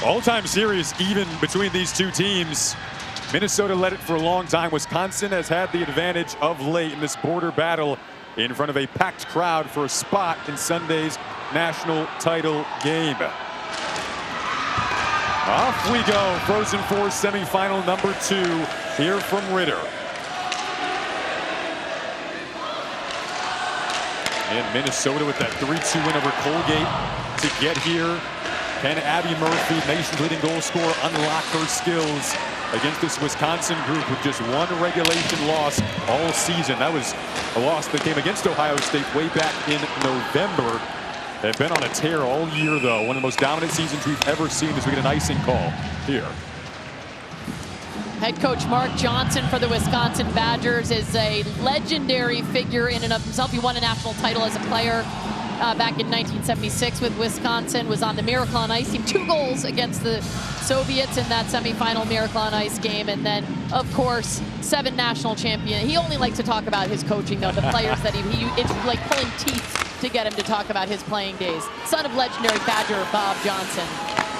All-time series even between these two teams. Minnesota led it for a long time. Wisconsin has had the advantage of late in this border battle in front of a packed crowd for a spot in Sunday's national title game. Off we go. Frozen Four semifinal number 2 here from Ritter. And Minnesota with that 3-2 win over Colgate to get here. Can Abby Murphy, nation's leading goal scorer, unlock her skills against this Wisconsin group with just one regulation loss all season? That was a loss that came against Ohio State way back in November. They've been on a tear all year, though. One of the most dominant seasons we've ever seen as we get an icing call here. Head coach Mark Johnson for the Wisconsin Badgers is a legendary figure in and of himself. He won a national title as a player back in 1976 with Wisconsin, was on the Miracle on Ice team, 2 goals against the Soviets in that semifinal Miracle on Ice game, and then, of course, 7 national champion. He only likes to talk about his coaching, though, the players that it's like pulling teeth to get him to talk about his playing days. Son of legendary Badger Bob Johnson.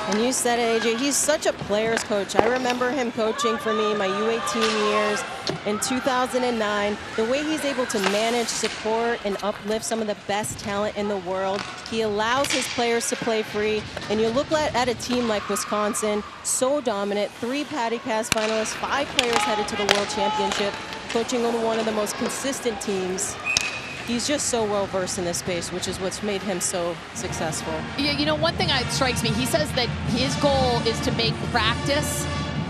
And you said it, AJ, he's such a player's coach. I remember him coaching for me my U18 years in 2009. The way he's able to manage, support, and uplift some of the best talent in the world. He allows his players to play free. And you look at a team like Wisconsin, so dominant, 3 Patty Cast finalists, 5 players headed to the World Championship, coaching on one of the most consistent teams. He's just so well-versed in this space, which is what's made him so successful. Yeah, you know, one thing that strikes me, he says that his goal is to make practice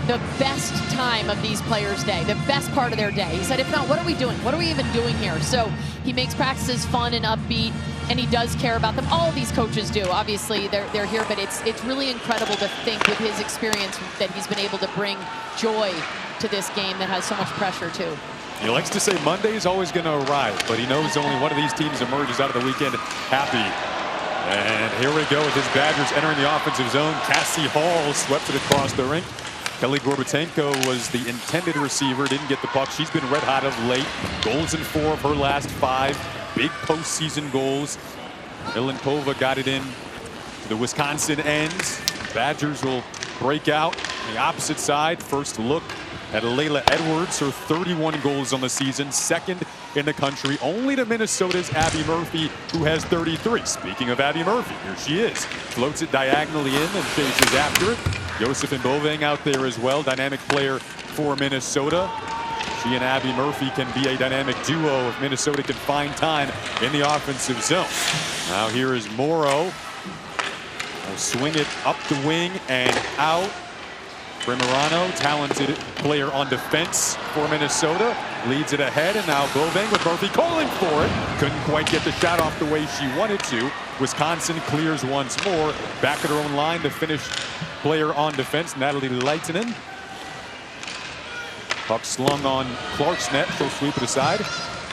the best time of these players' day, the best part of their day. He said, if not, what are we doing? What are we even doing here? So he makes practices fun and upbeat, and he does care about them. All of these coaches do. Obviously, they're here, but it's really incredible to think with his experience that he's been able to bring joy to this game that has so much pressure, too. He likes to say Monday's always going to arrive, but he knows only one of these teams emerges out of the weekend happy. And here we go with his Badgers entering the offensive zone. Cassie Hall swept it across the rink. Kelly Gorbatenko was the intended receiver, didn't get the puck. She's been red hot of late. Goals in 4 of her last 5. Big postseason goals. Milenkova got it in to the Wisconsin ends. Badgers will break out on the opposite side. First look at Layla Edwards, her 31 goals on the season, 2nd in the country, only to Minnesota's Abby Murphy, who has 33. Speaking of Abby Murphy, here she is. Floats it diagonally in and chases after it. Joseph Boveng out there as well, dynamic player for Minnesota. She and Abby Murphy can be a dynamic duo if Minnesota can find time in the offensive zone. Now here is Morrow. Will swing it up the wing and out. Primerano, talented player on defense for Minnesota, leads it ahead, and now Boveng with Murphy calling for it. Couldn't quite get the shot off the way she wanted to. Wisconsin clears once more. Back at her own line, the Finnish player on defense, Natalie Leitinen. Puck slung on Clark's net, she'll sweep it aside.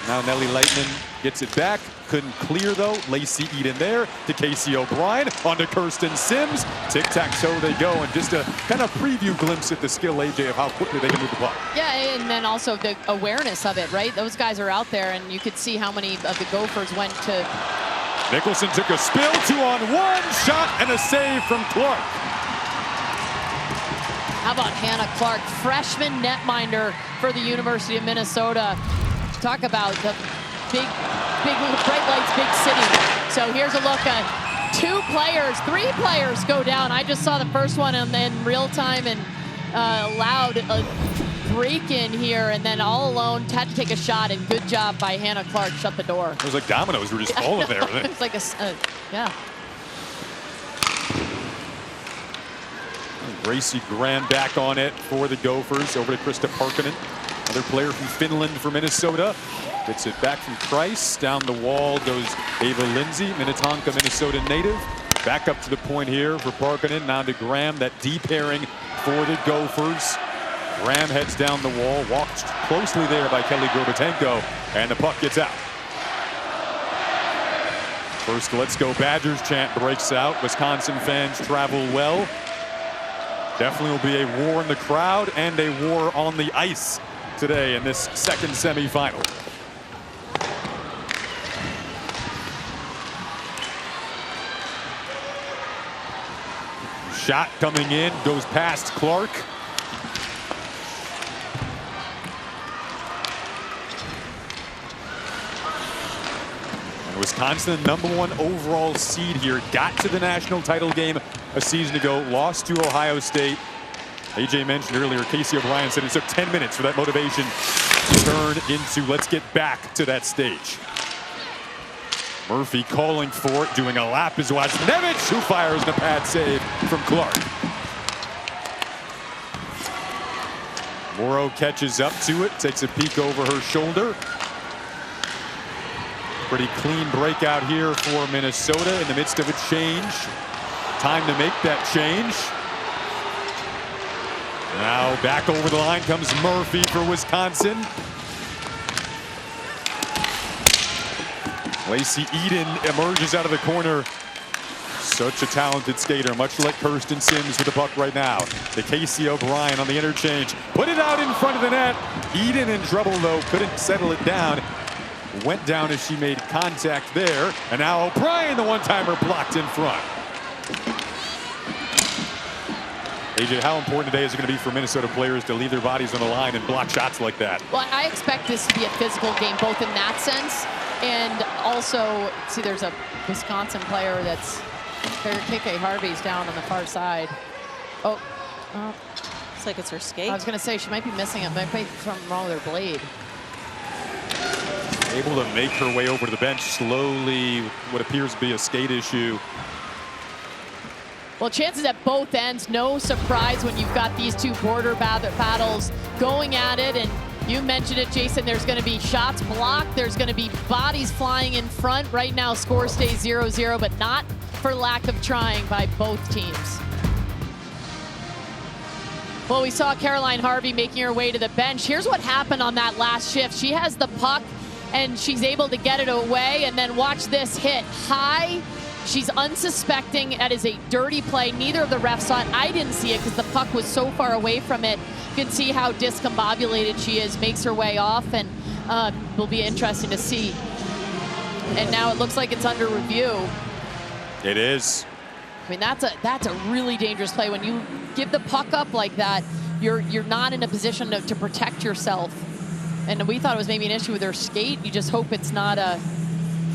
Now Nellie Leitinen gets it back. Couldn't clear, though. Lacey Eden there to Casey O'Brien. On to Kirsten Sims. Tic-tac-toe they go. And just a kind of preview glimpse at the skill, AJ, of how quickly they can move the puck. Yeah, and then also the awareness of it, right? Those guys are out there, and you could see how many of the Gophers went to... Nicholson took a spill. 2-on-1. Shot and a save from Clark. How about Hannah Clark, freshman netminder for the University of Minnesota. Talk about the big bright lights, big city. So here's a look at 3 players go down. I just saw the first one and then real time and allowed a break in here, and then all alone had to take a shot, and good job by Hannah Clark, shut the door. It was like dominoes were just falling there. It's like yeah. Gracie Graham back on it for the Gophers. Over to Krista Parkkinen, another player from Finland for Minnesota. Gets it back from Price. Down the wall goes Ava Lindsay, Minnetonka, Minnesota native. Back up to the point here for Parkkinen. Now to Graham, that deep pairing for the Gophers. Graham heads down the wall, walked closely there by Kelly Gorbatenko, and the puck gets out. First "Let's Go Badgers" chant breaks out. Wisconsin fans travel well. Definitely will be a war in the crowd and a war on the ice today in this second semifinal. Shot coming in, goes past Clark. And Wisconsin, #1 overall seed here, got to the national title game a season ago, lost to Ohio State. AJ mentioned earlier, Casey O'Brien said it took 10 minutes for that motivation to turn into let's get back to that stage. Murphy calling for it, doing a lap is Wojnowicz, who fires the pad save from Clark. Morrow catches up to it, takes a peek over her shoulder. Pretty clean breakout here for Minnesota in the midst of a change. Time to make that change. Now back over the line comes Murphy for Wisconsin. Lacey Eden emerges out of the corner. Such a talented skater, much like Kirsten Sims with the puck right now. To Casey O'Brien on the interchange. Put it out in front of the net. Eden in trouble, though, couldn't settle it down. Went down as she made contact there. And now O'Brien, the one-timer, blocked in front. AJ, how important today is it going to be for Minnesota players to leave their bodies on the line and block shots like that? Well, I expect this to be a physical game, both in that sense and also, see, there's a Wisconsin player that's, KK Harvey's down on the far side. Oh. Looks like it's her skate. I was going to say, she might be missing it. Might be something wrong with her blade. Able to make her way over to the bench slowly, what appears to be a skate issue. Well, chances at both ends, no surprise when you've got these two border battles going at it. And you mentioned it, Jason, there's going to be shots blocked. There's going to be bodies flying in front. Right now, score stays 0-0, but not for lack of trying by both teams. Well, we saw Caroline Harvey making her way to the bench. Here's what happened on that last shift. She has the puck, and she's able to get it away. And then watch this hit high. She's unsuspecting. That is a dirty play. Neither of the refs saw it. I didn't see it because the puck was so far away from it. You can see how discombobulated she is. Makes her way off, and will be interesting to see. And now it looks like it's under review. It is. I mean, that's a really dangerous play. When you give the puck up like that, you're not in a position to protect yourself. And we thought it was maybe an issue with her skate. You just hope it's not a,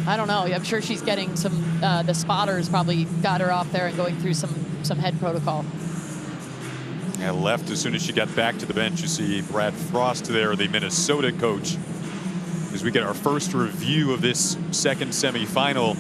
I don't know. I'm sure she's getting some, the spotters probably got her off there and going through some head protocol. Yeah, left as soon as she got back to the bench. You see Brad Frost there, the Minnesota coach, as we get our first review of this second semifinal.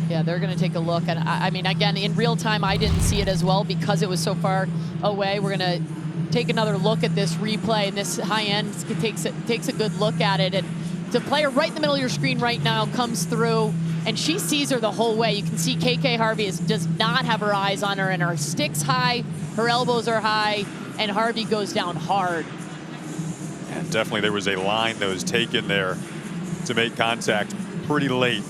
Yeah, they're going to take a look. And I mean, again, in real time, I didn't see it as well because it was so far away. We're going to take another look at this replay, and this high end takes a good look at it. And the player right in the middle of your screen right now comes through, and she sees her the whole way. You can see KK Harvey does not have her eyes on her, and her stick's high, her elbows are high, and Harvey goes down hard. And definitely there was a line that was taken there to make contact pretty late.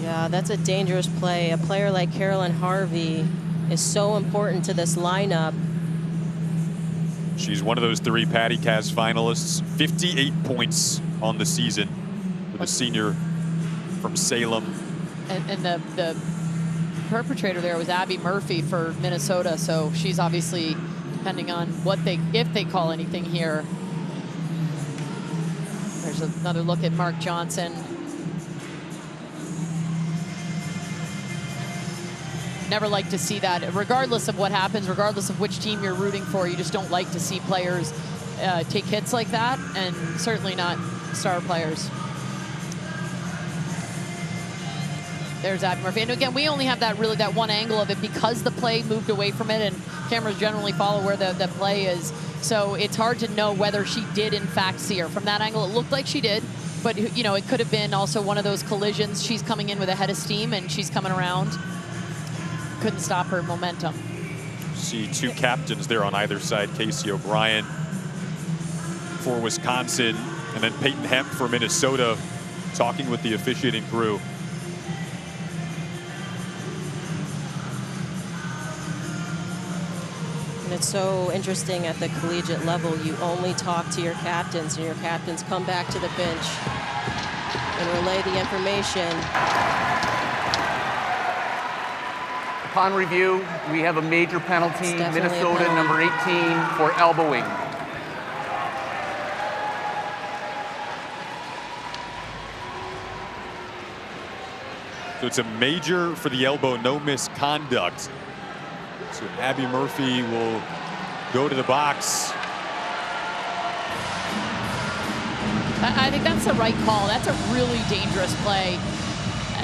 Yeah, that's a dangerous play. A player like Caroline Harvey is so important to this lineup. She's one of those 3 Patty Caz finalists. 58 points on the season with a senior from Salem. And the perpetrator there was Abby Murphy for Minnesota, so she's obviously, depending on if they call anything here. There's another look at Mark Johnson. Never like to see that. Regardless of what happens, regardless of which team you're rooting for, you just don't like to see players take hits like that, and certainly not star players. There's Abby Murphy. And again, we only have that one angle of it because the play moved away from it, and cameras generally follow where the play is. So it's hard to know whether she did in fact see her. From that angle, it looked like she did, but you know, it could have been also one of those collisions. She's coming in with a head of steam, and she's coming around. Couldn't stop her momentum. See 2 captains there on either side. Casey O'Brien for Wisconsin, and then Peyton Hemp for Minnesota, talking with the officiating crew. It's so interesting at the collegiate level. You only talk to your captains, and your captains come back to the bench and relay the information. Upon review, we have a major penalty, Minnesota penalty. number 18 for elbowing. So it's a major for the elbow, no misconduct. So Abby Murphy will go to the box. I think that's the right call. That's a really dangerous play.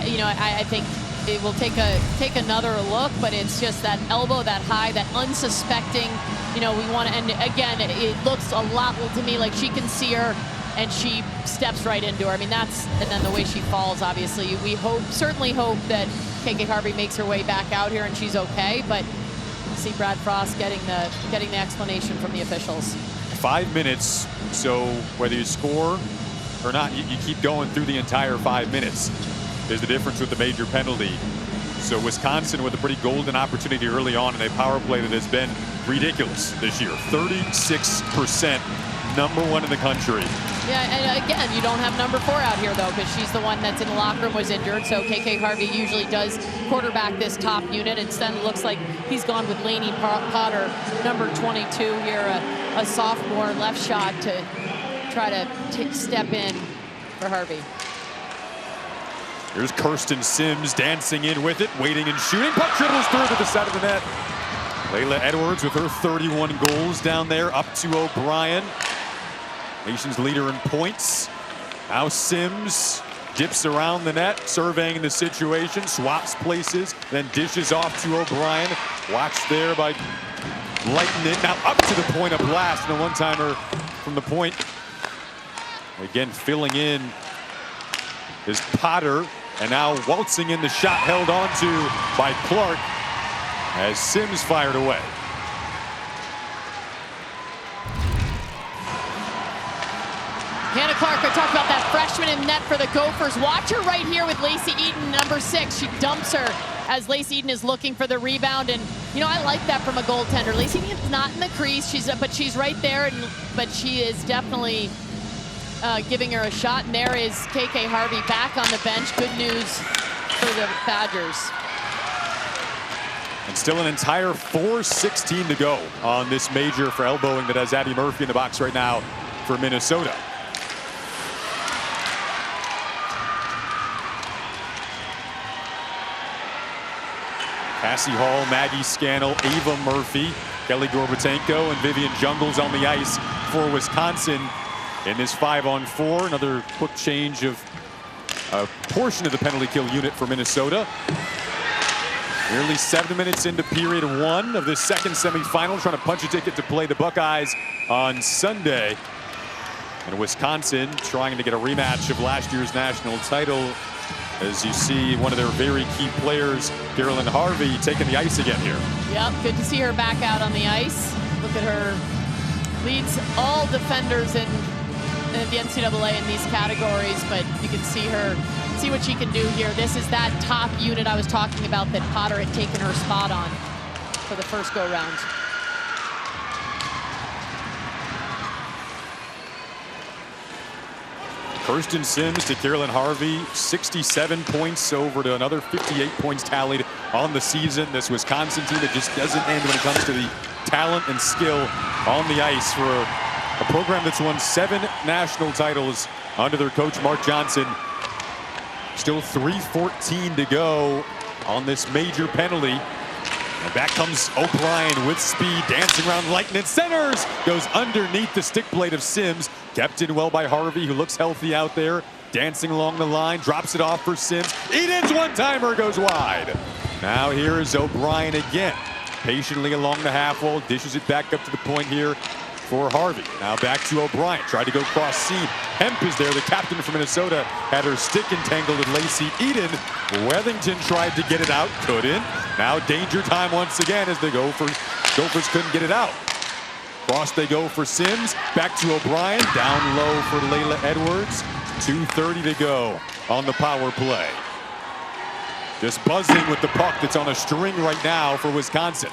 You know, I think it will take another look, but it's just that elbow, that high, that unsuspecting. You know, we want to, and again, it looks a lot to me like she can see her, and she steps right into her. I mean, that's, and then the way she falls, obviously, we certainly hope that KK Harvey makes her way back out here and she's okay, but see Brad Frost getting the explanation from the officials. 5 minutes, so whether you score or not, you keep going through the entire 5 minutes. There's the difference with the major penalty. So Wisconsin with a pretty golden opportunity early on in a power play that has been ridiculous this year. 36%, #1 in the country. Yeah, and again, you don't have number 4 out here, though, because she's the one that's in the locker room, was injured. So KK Harvey usually does quarterback this top unit. Instead, it looks like he's gone with Lainey Potter, number 22 here, a sophomore left shot to try to step in for Harvey. Here's Kirsten Sims dancing in with it, waiting and shooting. Puck dribbles through to the side of the net. Layla Edwards with her 31 goals down there, up to O'Brien. Nation's leader in points. Now Sims dips around the net, surveying the situation, swaps places, then dishes off to O'Brien. Watched there by lighting it. Now up to the point of blast, and a one-timer from the point. Again, filling in is Potter, and now waltzing in the shot held onto by Clark as Sims fired away. Hannah Clark, I talked about that freshman in net for the Gophers. Watch her right here with Lacey Eaton, number 6. She dumps her as Lacey Eaton is looking for the rebound. And, you know, I like that from a goaltender. Lacey Eaton's not in the crease, but she's right there, but she is definitely giving her a shot. And there is KK Harvey back on the bench. Good news for the Badgers. And still an entire 4:16 to go on this major for elbowing that has Abby Murphy in the box right now for Minnesota. Cassie Hall, Maggie Scannell, Ava Murphy, Kelly Gorbatenko, and Vivian Jungles on the ice for Wisconsin in this 5-on-4. Another quick change of a portion of the penalty kill unit for Minnesota. Nearly 7 minutes into period 1 of this second semifinal, trying to punch a ticket to play the Buckeyes on Sunday. And Wisconsin trying to get a rematch of last year's national title. As you see, one of their very key players, Carolyn Harvey, taking the ice again here. Yep, good to see her back out on the ice. Look at her. Leads all defenders in the NCAA in these categories, but you can see her, see what she can do here. This is that top unit I was talking about that Potter had taken her spot on for the first go-round. Kirsten Sims to Carolyn Harvey, 67 points over to another 58 points tallied on the season. This Wisconsin team that just doesn't end when it comes to the talent and skill on the ice for a program that's won 7 national titles under their coach Mark Johnson. Still 3:14 to go on this major penalty. And back comes O'Brien with speed, dancing around Lightning, centers, goes underneath the stick plate of Sims. Kept in well by Harvey, who looks healthy out there, dancing along the line, drops it off for Sims. Eden's one-timer goes wide. Now here is O'Brien again, patiently along the half wall, dishes it back up to the point here for Harvey. Now back to O'Brien, tried to go cross seam. Hemp is there, the captain from Minnesota, had her stick entangled with Lacey Eden. Wethington tried to get it out, couldn't. Now danger time once again as the Gophers couldn't get it out. Cross they go for Sims, back to O'Brien, down low for Layla Edwards. 2:30 to go on the power play. Just buzzing with the puck that's on a string right now for Wisconsin.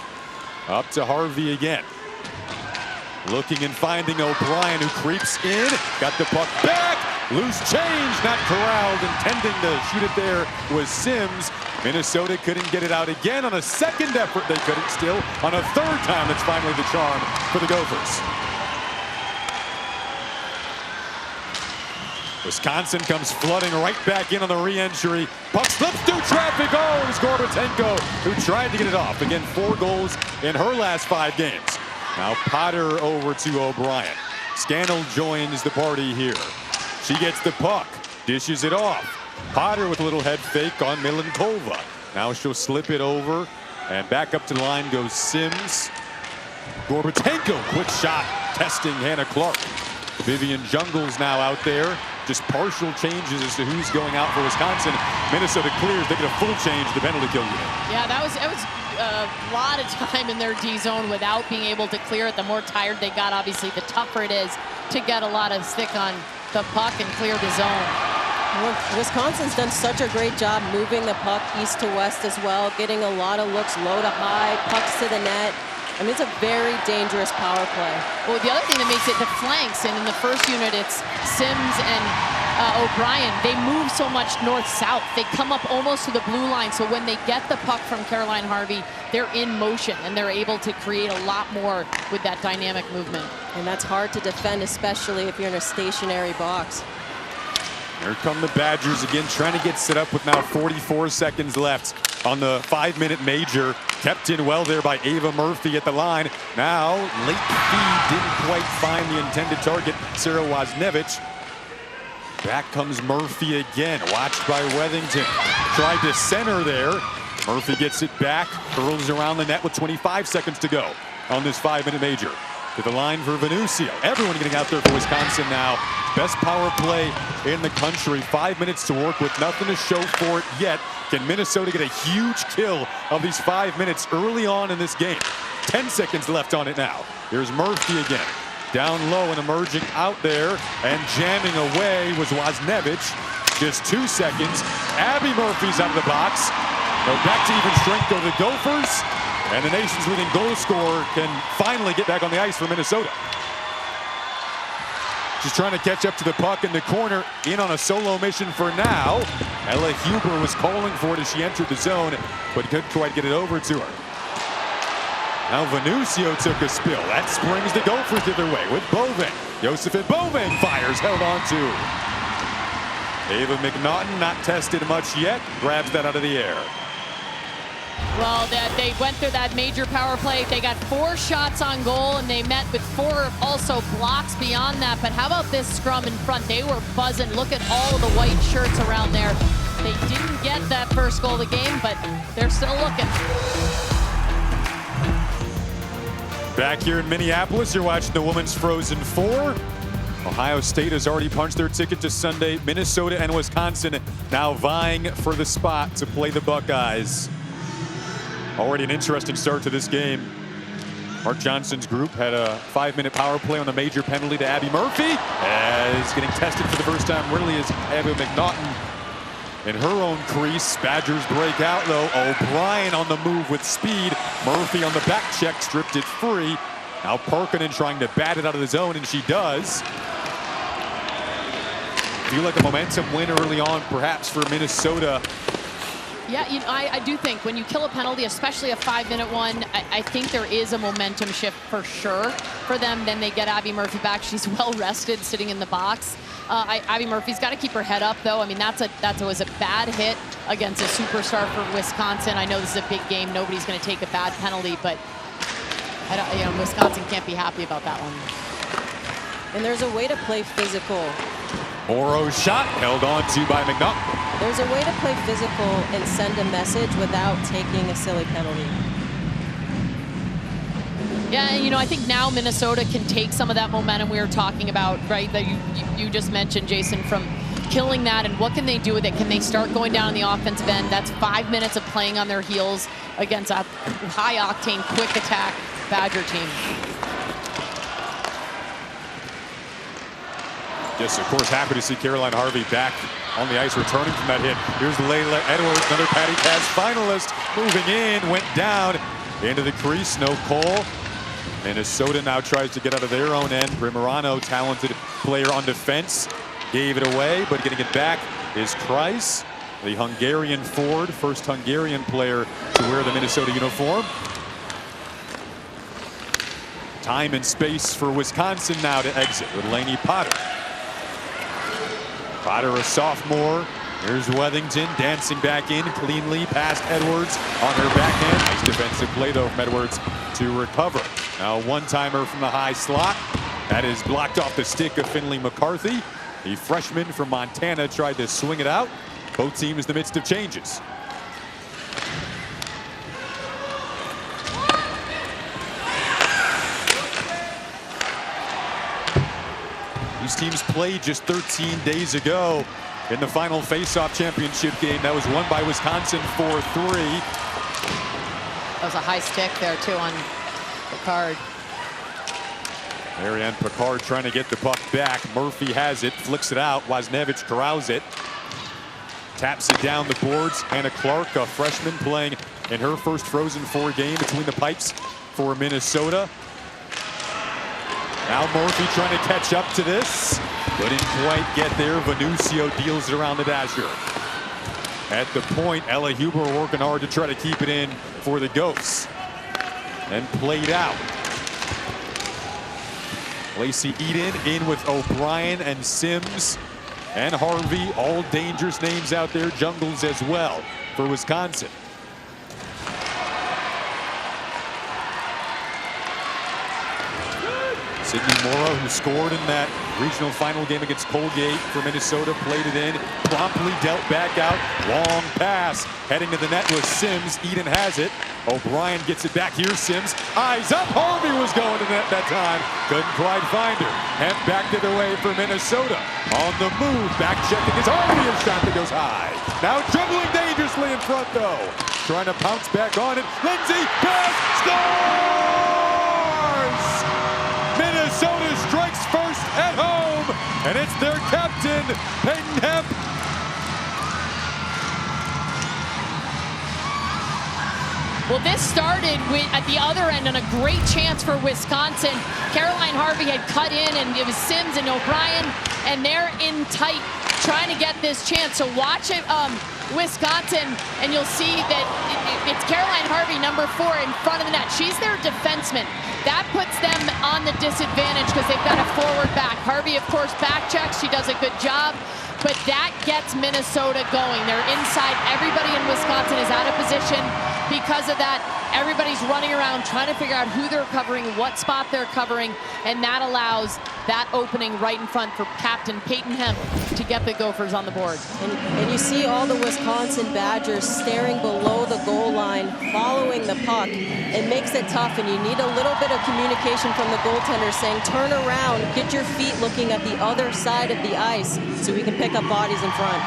Up to Harvey again. Looking and finding O'Brien, who creeps in. Got the puck back. Loose change, not corralled. Intending to shoot it there was Sims. Minnesota couldn't get it out again. On a second effort, they couldn't still. On a third time, it's finally the charm for the Gophers. Wisconsin comes flooding right back in on the re-entry. Puck slips through traffic. Oh, it's Gorbatenko who tried to get it off. Again, 4 goals in her last 5 games. Now Potter over to O'Brien. Scannell joins the party here. She gets the puck, dishes it off. Potter with a little head fake on Milenkova. Now she'll slip it over, and back up to the line goes Sims. Gorbatenko, quick shot, testing Hannah Clark. Vivian Jungles now out there. Just partial changes as to who's going out for Wisconsin. Minnesota clears. They get a full change, the penalty kill unit. Yeah, that was a lot of time in their D zone without being able to clear it. The more tired they got, obviously, the tougher it is to get a lot of stick on the puck and clear the zone. Well, Wisconsin's done such a great job moving the puck east to west as well, getting a lot of looks low to high, pucks to the net. I mean, it's a very dangerous power play. Well, the other thing that makes it the flanks, and in the first unit, it's Sims and O'Brien. They move so much north-south. They come up almost to the blue line, so when they get the puck from Caroline Harvey, they're in motion, and they're able to create a lot more with that dynamic movement. And that's hard to defend, especially if you're in a stationary box. Here come the Badgers again, trying to get set up with now 44 seconds left on the 5-minute major. Kept in well there by Ava Murphy at the line. Now, late feed didn't quite find the intended target, Sarah Wozniewicz. Back comes Murphy again, watched by Wethington. Tried to center there. Murphy gets it back, curls around the net with 25 seconds to go on this 5-minute major. To the line for Venucio. Everyone getting out there for Wisconsin now. Best power play in the country. 5 minutes to work with, nothing to show for it yet. Can Minnesota get a huge kill of these 5 minutes early on in this game? 10 seconds left on it now. Here's Murphy again. Down low and emerging out there and jamming away was Wozniewicz. Just 2 seconds. Abby Murphy's out of the box. Go back to even strength go the Gophers. And the nation's leading goal scorer can finally get back on the ice for Minnesota. She's trying to catch up to the puck in the corner, in on a solo mission for now. Ella Huber was calling for it as she entered the zone, but couldn't quite get it over to her. Now Venucio took a spill. That springs the Gophers the other way with Boving. Josephine Boving fires, held on to. Ava McNaughton, not tested much yet, grabs that out of the air. Well, they went through that major power play. They got 4 shots on goal, and they met with 4 also blocks beyond that. But how about this scrum in front? They were buzzing. Look at all of the white shirts around there. They didn't get that first goal of the game, but they're still looking. Back here in Minneapolis, you're watching the Women's Frozen Four. Ohio State has already punched their ticket to Sunday. Minnesota and Wisconsin now vying for the spot to play the Buckeyes. Already an interesting start to this game. Mark Johnson's group had a 5-minute power play on the major penalty to Abby Murphy. As getting tested for the first time really is Abby McNaughton in her own crease. Badgers break out though. O'Brien on the move with speed. Murphy on the back check, stripped it free. Now Parkinen trying to bat it out of the zone, and she does. Feel like a momentum win early on perhaps for Minnesota. Yeah, you know, I do think when you kill a penalty, especially a 5-minute one, I think there is a momentum shift for sure for them. Then they get Abby Murphy back. She's well rested, sitting in the box. Abby Murphy's got to keep her head up, though. I mean, that was a bad hit against a superstar for Wisconsin. I know this is a big game. Nobody's going to take a bad penalty, but Wisconsin can't be happy about that one. And there's a way to play physical. Morrow's shot held on to by McNaughton. There's a way to play physical and send a message without taking a silly penalty. Yeah, and I think now Minnesota can take some of that momentum we were talking about, right? That you just mentioned, Jason, from killing that, and what can they do with it? Can they start going down on the offensive end? That's 5 minutes of playing on their heels against a high-octane, quick attack Badger team. Yes, of course, happy to see Caroline Harvey back on the ice, returning from that hit. Here's Layla Edwards, another Patty Caz finalist, moving in, went down. into the crease, no call. Minnesota now tries to get out of their own end. Primerano, talented player on defense, gave it away, but getting it back is Kreis, the Hungarian forward, first Hungarian player to wear the Minnesota uniform. Time and space for Wisconsin now to exit with Laney Potter. Potter, a sophomore. Here's Wethington dancing back in cleanly past Edwards on her backhand. Nice defensive play though from Edwards to recover. Now one-timer from the high slot. That is blocked off the stick of Finley McCarthy. The freshman from Montana tried to swing it out. Both teams in the midst of changes. These teams played just 13 days ago in the final face-off championship game. That was won by Wisconsin 4-3. That was a high stick there too on Picard. Marianne Picard trying to get the puck back. Murphy has it, flicks it out. Wozniewicz corrals it. Taps it down the boards. Hannah Clark, a freshman, playing in her first Frozen Four game between the pipes for Minnesota. Now Murphy trying to catch up to this. Couldn't quite get there. Venucio deals it around the dasher. At the point, Ella Huber working hard to try to keep it in for the Ghosts. And played out. Lacey Eden in with O'Brien and Sims and Harvey. All dangerous names out there. Jungles as well for Wisconsin. Sydney Mora, who scored in that regional final game against Colgate for Minnesota, played it in, promptly dealt back out. Long pass, heading to the net with Sims. Eden has it. O'Brien gets it back here. Sims, eyes up. Harvey was going to net that time. Couldn't quite find her. Hemp back to the way for Minnesota. On the move, back checking is Harvey. A shot that goes high. Now dribbling dangerously in front though. Trying to pounce back on it. Lindsay, pass, scores! Minnesota strikes first at home, and it's their captain, Peyton Hemp. Well, this started at the other end on a great chance for Wisconsin. Caroline Harvey had cut in, and it was Sims and O'Brien, and they're in tight trying to get this chance. So watch it, Wisconsin, and you'll see that it's Caroline Harvey, number 4, in front of the net. She's their defenseman. That puts them on the disadvantage because they've got a forward back. Harvey, of course, back checks. She does a good job, but that gets Minnesota going. They're inside. Everybody in Wisconsin is out of position. Because of that, everybody's running around trying to figure out who they're covering, what spot they're covering, and that allows that opening right in front for Captain Peyton Hemp to get the Gophers on the board. And you see all the Wisconsin Badgers staring below the goal line, following the puck. It makes it tough, and you need a little bit of communication from the goaltender saying, turn around, get your feet looking at the other side of the ice so we can pick up bodies in front.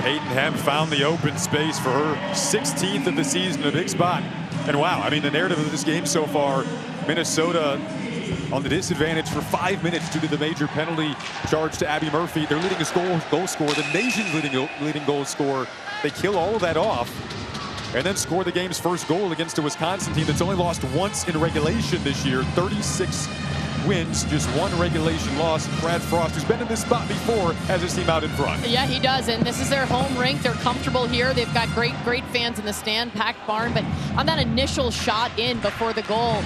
Peyton Hemp found the open space for her 16th of the season, a big spot. And wow, I mean, the narrative of this game so far, Minnesota on the disadvantage for 5 minutes due to the major penalty charge to Abby Murphy. They're leading a goal scorer, the nation's leading goal scorer. They kill all of that off and then score the game's first goal against a Wisconsin team that's only lost once in regulation this year. 36 wins, just 1 regulation loss. Brad Frost, who's been in this spot before, has his team out in front. Yeah, he does, and this is their home rink. They're comfortable here. They've got great fans in the stand, packed barn, but on that initial shot in before the goal,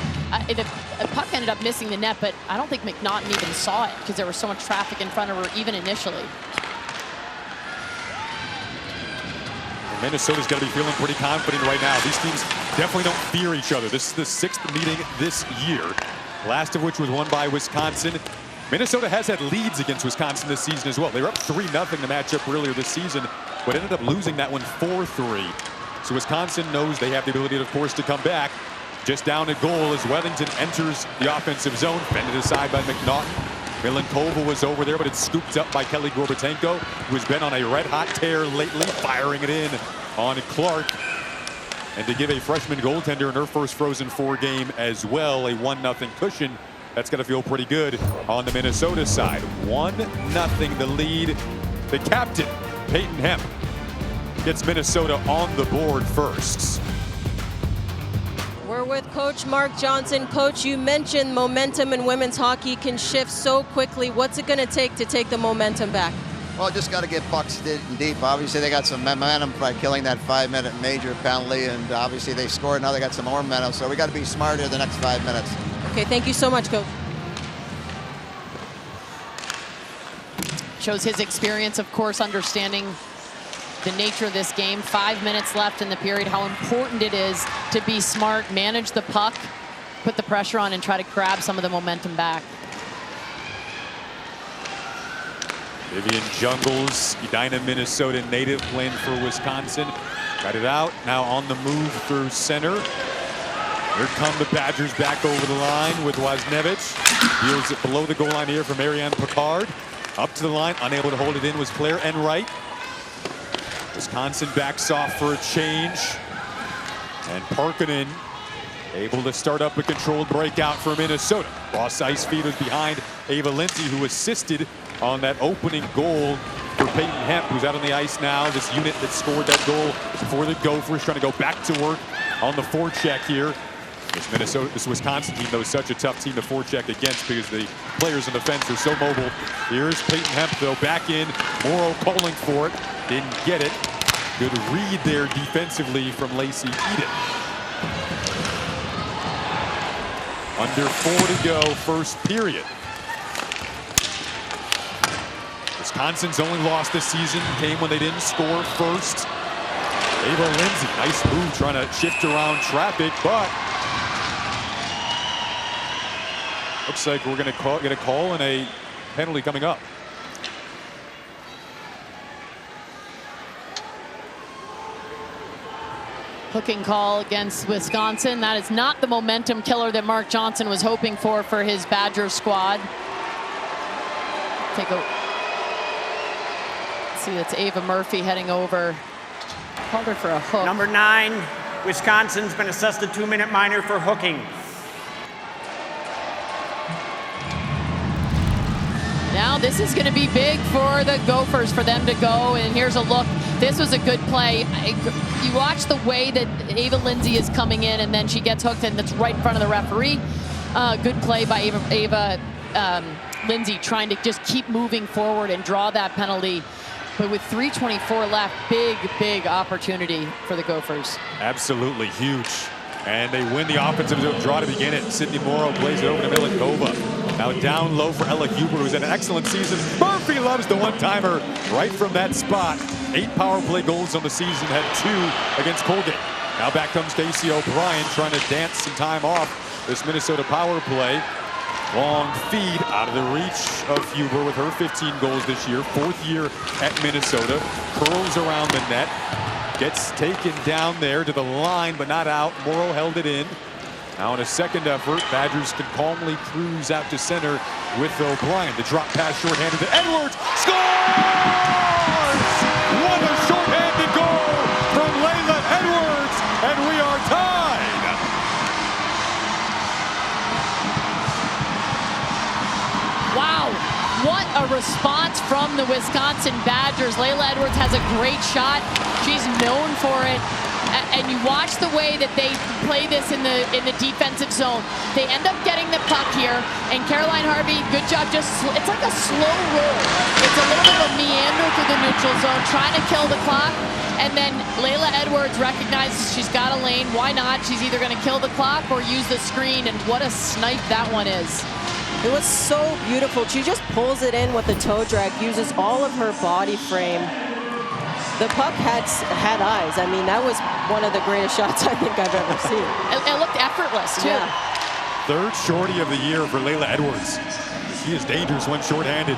the puck ended up missing the net, but I don't think McNaughton even saw it because there was so much traffic in front of her even initially. Minnesota's got to be feeling pretty confident right now. These teams definitely don't fear each other. This is the 6th meeting this year, last of which was won by Wisconsin. Minnesota has had leads against Wisconsin this season as well. They were up 3-0 the matchup earlier this season, but ended up losing that one 4-3. So Wisconsin knows they have the ability, of course, to come back. Just down a goal as Wethington enters the offensive zone, fended aside by McNaughton. Milenkova was over there, but it's scooped up by Kelly Gorbatenko, who has been on a red-hot tear lately, firing it in on Clark. And to give a freshman goaltender in her first Frozen Four game as well, a 1-0 cushion, that's going to feel pretty good on the Minnesota side. 1-0 the lead. The captain, Peyton Hemp, gets Minnesota on the board first. with Coach Mark Johnson. Coach, you mentioned momentum in women's hockey can shift so quickly. What's it going to take the momentum back? Well, just got to get pucks deep. Obviously, they got some momentum by killing that 5-minute major penalty, and obviously they scored. Now they got some more momentum, so we got to be smarter the next 5 minutes. Okay, thank you so much, Coach. Shows his experience, of course, understanding the nature of this game. 5 minutes left in the period, how important it is to be smart, manage the puck, put the pressure on, and try to grab some of the momentum back. Vivian Jungles, Edina, Minnesota native, playing for Wisconsin. Got it out, now on the move through center. Here come the Badgers back over the line with Wozniewicz. Deals it below the goal line here from Marianne Picard. Up to the line, unable to hold it in was Claire Enright. Wisconsin backs off for a change. And Parkkinen able to start up a controlled breakout for Minnesota. Ross Icefeed was behind Ava Lindsay, who assisted on that opening goal for Peyton Hemp, who's out on the ice now. This unit that scored that goal for the Gophers, trying to go back to work on the forecheck here. This Wisconsin team, though, is such a tough team to forecheck against because the players on the fence are so mobile. Here's Peyton Hemp, though, back in. Morrow calling for it. Didn't get it. Good read there defensively from Lacey Eden. Under 4 to go, first period. Wisconsin's only loss this season came when they didn't score first. Ava Lindsay, nice move trying to shift around traffic, but looks like we're going to get a call and a penalty coming up. Hooking call against Wisconsin. That is not the momentum killer that Mark Johnson was hoping for his Badgers squad. See, that's Ava Murphy heading over. Called her for a hook. Number 9, Wisconsin's been assessed a 2-minute minor for hooking. Now this is going to be big for the Gophers for them to go. And here's a look. This was a good play. You watch the way that Ava Lindsay is coming in, and then she gets hooked, and that's right in front of the referee. Good play by Ava Lindsay, trying to just keep moving forward and draw that penalty. But with 3:24 left, big opportunity for the Gophers. Absolutely huge. And they win the offensive zone draw to begin it. Sydney Morrow plays it over to Milikova. Now down low for Ella Huber, who's had an excellent season. Murphy loves the one-timer right from that spot. 8 power play goals on the season, had 2 against Colgate. Now back comes Stacey O'Brien trying to dance some time off this Minnesota power play. Long feed out of the reach of Huber with her 15 goals this year. 4th year at Minnesota. Curls around the net. Gets taken down there to the line, but not out. Morrow held it in. Now in a second effort, Badgers can calmly cruise out to center with O'Brien. The drop pass shorthanded to Edwards. Scores! What a shorthanded goal from Layla Edwards, and we are tied. Wow, what a response from the Wisconsin Badgers. Layla Edwards has a great shot. She's known for it. And you watch the way that they play this in the defensive zone. They end up getting the puck here, and Caroline Harvey, good job. It's like a slow roll. It's a little bit of a meander through the neutral zone, trying to kill the clock. And then Layla Edwards recognizes she's got a lane. Why not? She's either going to kill the clock or use the screen, and what a snipe that one is. It was so beautiful. She just pulls it in with the toe drag, uses all of her body frame. The puck had eyes. I mean, that was one of the greatest shots I think I've ever seen. It looked effortless, too. Yeah. 3rd shorty of the year for Layla Edwards. She is dangerous when shorthanded.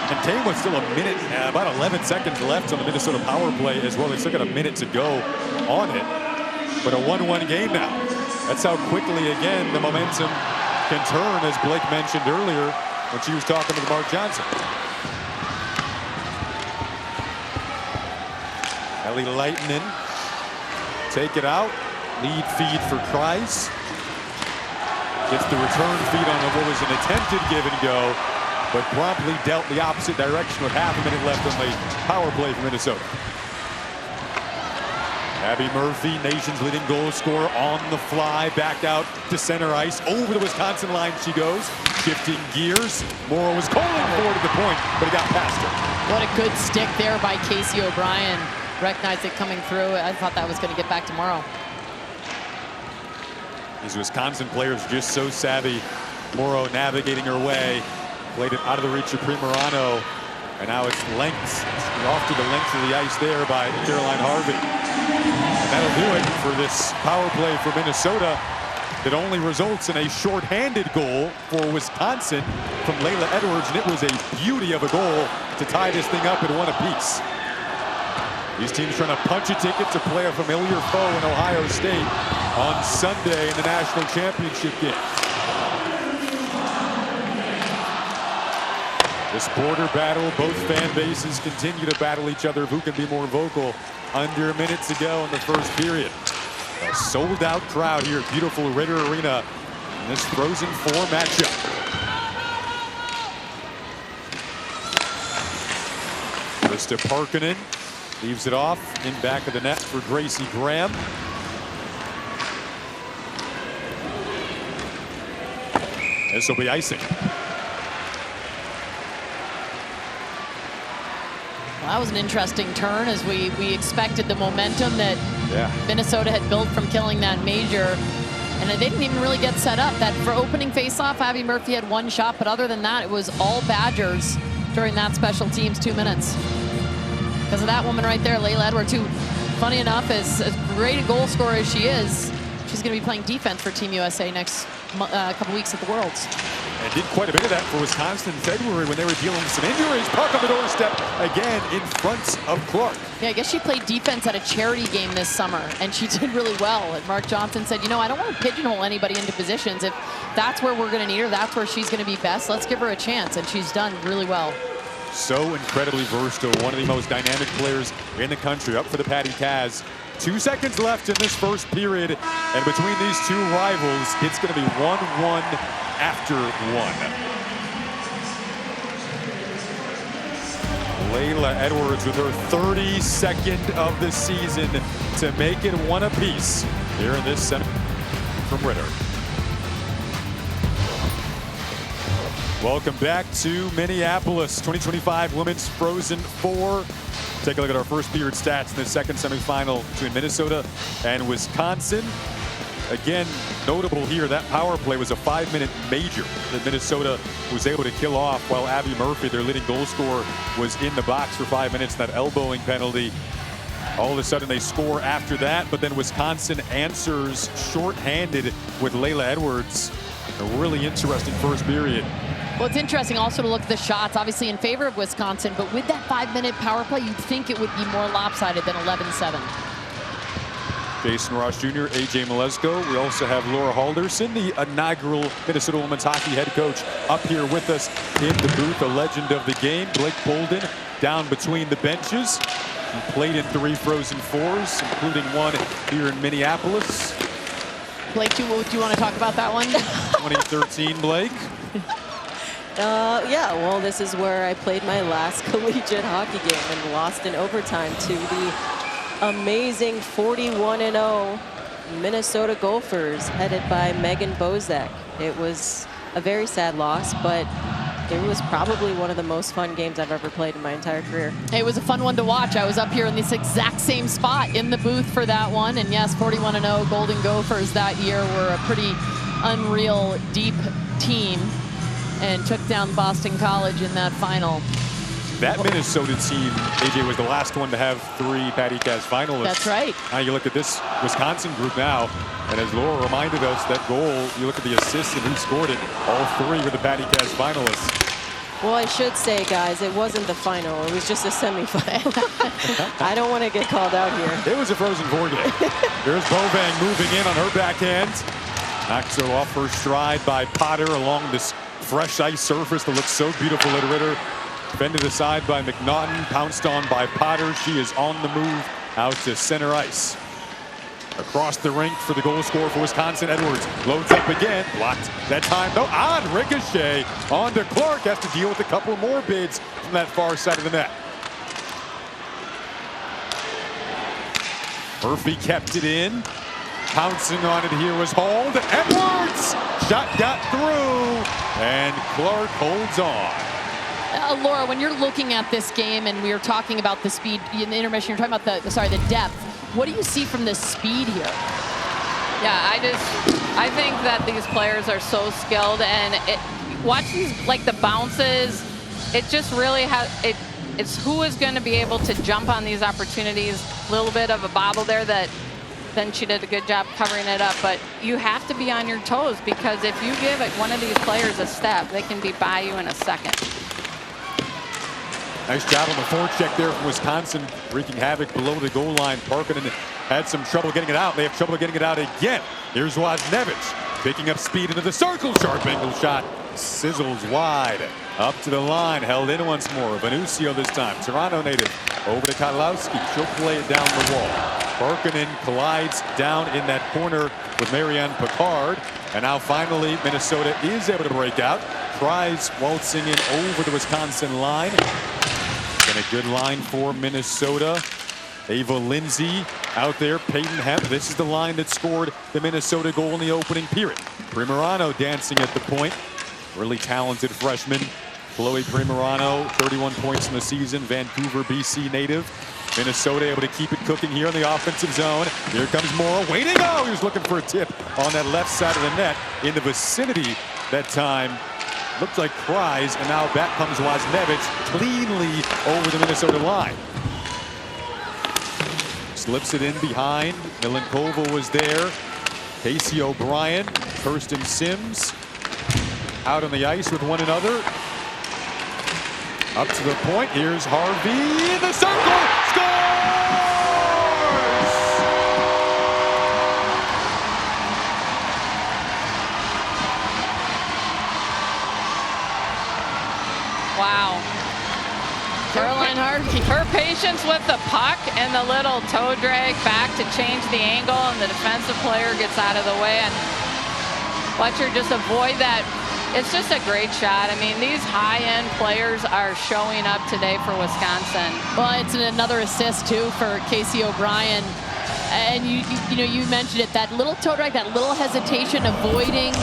And Tame was still a minute, about 11 seconds left on the Minnesota power play as well. They still got a minute to go on it. But a 1-1 game now. That's how quickly, again, the momentum can turn, as Blake mentioned earlier when she was talking to Mark Johnson. Ellie Leitinen, take it out. Lead feed for Kreis. Gets the return feed on what was an attempted give and go, but promptly dealt the opposite direction with half a minute left on the power play for Minnesota. Abby Murphy, nation's leading goal scorer, on the fly, back out to center ice. Over the Wisconsin line she goes, shifting gears. Morrow was calling forward to the point, but he got past her. What a good stick there by Casey O'Brien. Recognized it coming through. I thought that was going to get back to Morrow. These Wisconsin players just so savvy. Morrow navigating her way, played it out of the reach of Primerano, and now it's lengths. Off to the length of the ice there by Caroline Harvey. And that'll do it for this power play for Minnesota. It only results in a shorthanded goal for Wisconsin from Layla Edwards, and it was a beauty of a goal to tie this thing up at one apiece. These teams trying to punch a ticket to play a familiar foe in Ohio State on Sunday in the national championship game. This border battle, both fan bases continue to battle each other of who can be more vocal. Under a minute to go in the first period. A sold-out crowd here at beautiful Ritter Arena in this Frozen Four matchup. Krista Parkkinen leaves it off in back of the net for Gracie Graham. This will be icing. Well, that was an interesting turn, as we expected the momentum that Minnesota had built from killing that major. And they didn't even really get set up. That for opening faceoff, Abby Murphy had one shot, but other than that, it was all Badgers during that special teams 2 minutes. Because of that woman right there, Layla Edwards, who, funny enough, as great a goal scorer as she is, she's going to be playing defense for Team USA next couple weeks at the Worlds. And did quite a bit of that for Wisconsin in February when they were dealing with some injuries. Puck on the doorstep again in front of Clark. Yeah, I guess she played defense at a charity game this summer, and she did really well. And Mark Johnson said, you know, I don't want to pigeonhole anybody into positions. If that's where we're going to need her, that's where she's going to be best, let's give her a chance. And she's done really well. So incredibly versatile, one of the most dynamic players in the country. Up for the Patty Kaz. 2 seconds left in this first period, and between these two rivals, it's going to be 1-1 after one. Layla Edwards with her 32nd of the season to make it one apiece here in this semi from Ritter. Welcome back to Minneapolis, 2025 Women's Frozen Four. Take a look at our first period stats in the second semifinal between Minnesota and Wisconsin. Again, notable here, that power play was a 5-minute major that Minnesota was able to kill off, while Abby Murphy, their leading goal scorer, was in the box for 5 minutes. That elbowing penalty, all of a sudden they score after that, but then Wisconsin answers shorthanded with Layla Edwards. A really interesting first period. Well, it's interesting also to look at the shots, obviously in favor of Wisconsin, but with that 5-minute power play, you'd think it would be more lopsided than 11-7. Jason Ross Jr., AJ Malesko. We also have Laura Halderson, the inaugural Minnesota women's hockey head coach, up here with us in the booth, a legend of the game. Blake Bolden down between the benches. He played in 3 Frozen Fours, including one here in Minneapolis. Blake, do you want to talk about that one? 2013, Blake. Yeah, well, this is where I played my last collegiate hockey game and lost in overtime to the amazing 41-0 Minnesota Gophers, headed by Megan Bozek. It was a very sad loss, but it was probably one of the most fun games I've ever played in my entire career. It was a fun one to watch. I was up here in this exact same spot in the booth for that one. And yes, 41-0 Golden Gophers that year were a pretty unreal, deep team and took down Boston College in that final. That Minnesota team, AJ, was the last one to have 3 Patty Kaz finalists. That's right. Now you look at this Wisconsin group now, and as Laura reminded us, that goal, you look at the assists and who scored it, all 3 were the Patty Kaz finalists. Well, I should say, guys, it wasn't the final. It was just a semifinal. I don't want to get called out here. It was a Frozen Four game. There's Bovang moving in on her backhand. Knocked her off her stride by Potter along this fresh ice surface that looks so beautiful at Ritter. Fended aside by McNaughton, pounced on by Potter. She is on the move out to center ice. Across the rink for the goal scorer for Wisconsin, Edwards loads up again, blocked that time though, on ricochet, on to Clark, has to deal with a couple more bids from that far side of the net. Murphy kept it in. Pouncing on it here was Hall. Edwards! Shot got through, and Clark holds on. Laura, when you're looking at this game and we were talking about the speed in the intermission, you're talking about the depth. What do you see from the speed here? Yeah, I think that these players are so skilled, and watch these, like the bounces, it just really has, it's who is going to be able to jump on these opportunities. A little bit of a bobble there that then she did a good job covering it up, but you have to be on your toes, because if you give one of these players a step, they can be by you in a second. Nice job on the forecheck there from Wisconsin, wreaking havoc below the goal line. Parkinen had some trouble getting it out. They have trouble getting it out again. Here's Wozniewicz picking up speed into the circle. Sharp angle shot sizzles wide. Up to the line, held in once more. Venucio this time. Toronto native over to Kodlowski. She'll play it down the wall. Parkinen collides down in that corner with Marianne Picard. And now finally Minnesota is able to break out. Prize waltzing in over the Wisconsin line. Been a good line for Minnesota. Ava Lindsay out there. Peyton Hemp. This is the line that scored the Minnesota goal in the opening period. Primerano dancing at the point. Really talented freshman. Chloe Primerano, 31 points in the season. Vancouver, BC native. Minnesota able to keep it cooking here in the offensive zone. Here comes Morrow. Waiting. Oh, he was looking for a tip on that left side of the net. In the vicinity that time. Looked like Prize, and now back comes Wozniewicz cleanly over the Minnesota line. Slips it in behind. Milenkova was there. Casey O'Brien, Kirsten Sims out on the ice with one another. Up to the point. Here's Harvey in the circle. Scores! Wow. Caroline Harvey. Her patience with the puck and the little toe drag back to change the angle, and the defensive player gets out of the way, and watch her just avoid that. It's just a great shot. I mean, these high-end players are showing up today for Wisconsin. Well, it's another assist too for Casey O'Brien. And you mentioned it, that little toe drag, that little hesitation, avoiding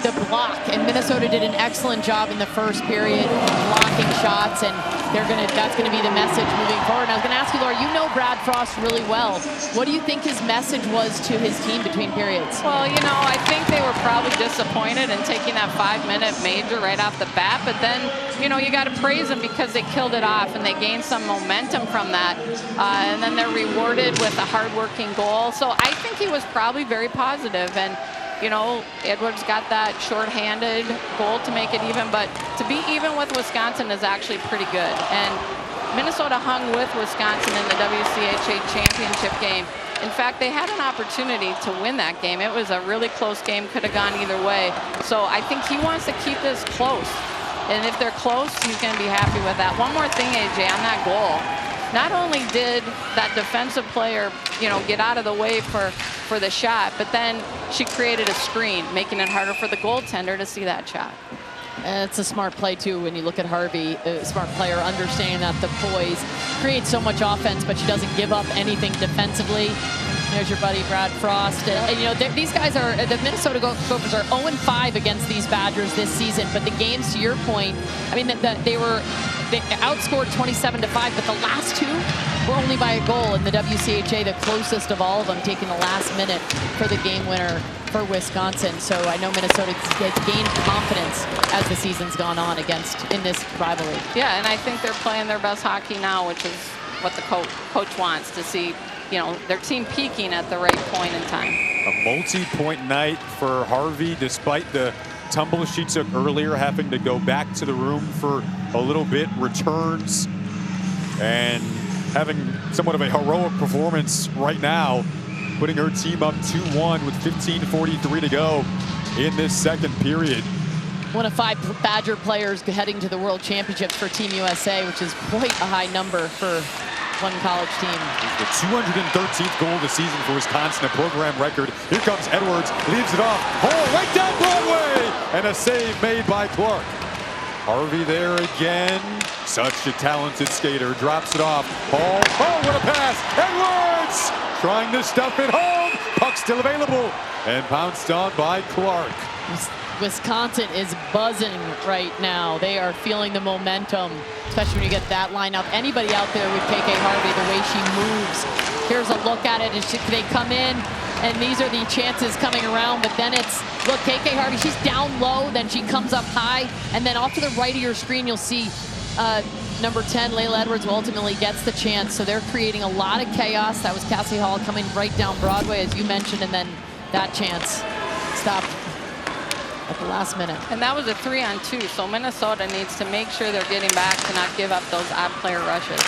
the block, and Minnesota did an excellent job in the first period blocking shots, and that's gonna be the message moving forward. And I was gonna ask you, Laura, you know Brad Frost really well. What do you think his message was to his team between periods? Well, I think they were probably disappointed in taking that 5-minute major right off the bat, but then, you got to praise them because they killed it off and they gained some momentum from that, and then they're rewarded with a hard-working goal. So I think he was probably very positive, and Edwards got that shorthanded goal to make it even, but to be even with Wisconsin is actually pretty good. And Minnesota hung with Wisconsin in the WCHA championship game. In fact, they had an opportunity to win that game. It was a really close game, could have gone either way. So I think he wants to keep this close. And if they're close, he's going to be happy with that. One more thing, AJ, on that goal. Not only did that defensive player, get out of the way for the shot, but then she created a screen, making it harder for the goaltender to see that shot. And it's a smart play, too, when you look at Harvey, a smart player, understanding that the poise creates so much offense, but she doesn't give up anything defensively. There's your buddy, Brad Frost. And these guys the Minnesota Gophers are 0-5 against these Badgers this season, but the games, to your point, I mean, they outscored 27-5, but the last two were only by a goal in the WCHA, the closest of all of them, taking the last minute for the game winner for Wisconsin. So I know Minnesota has gained confidence as the season's gone on in this rivalry. Yeah, and I think they're playing their best hockey now, which is what the coach wants to see, their team peaking at the right point in time. A multi-point night for Harvey, despite the tumble she took earlier, having to go back to the room for a little bit, returns, and having somewhat of a heroic performance right now, putting her team up 2-1 with 15:43 to go in this second period. One of 5 Badger players heading to the World Championships for Team USA, which is quite a high number for one college team. The 213th goal of the season for Wisconsin, a program record. Here comes Edwards, leaves it off. Oh, right down Broadway! And a save made by Clark. Harvey there again. Such a talented skater. Drops it off. Ball. Oh, what a pass! Edwards! trying to stuff it home. Puck still available and pounced on by Clark. Wisconsin is buzzing right now. They are feeling the momentum, especially when you get that line out. Anybody out there with KK Harvey, the way she moves. Here's a look at it. They come in, and these are the chances coming around, but then it's, look, KK Harvey, she's down low, then she comes up high, and then off to the right of your screen, you'll see number 10, Layla Edwards, who ultimately gets the chance. So they're creating a lot of chaos. That was Cassie Hall coming right down Broadway, as you mentioned, and then that chance stopped at the last minute. And that was a 3-on-2, so Minnesota needs to make sure they're getting back to not give up those odd player rushes.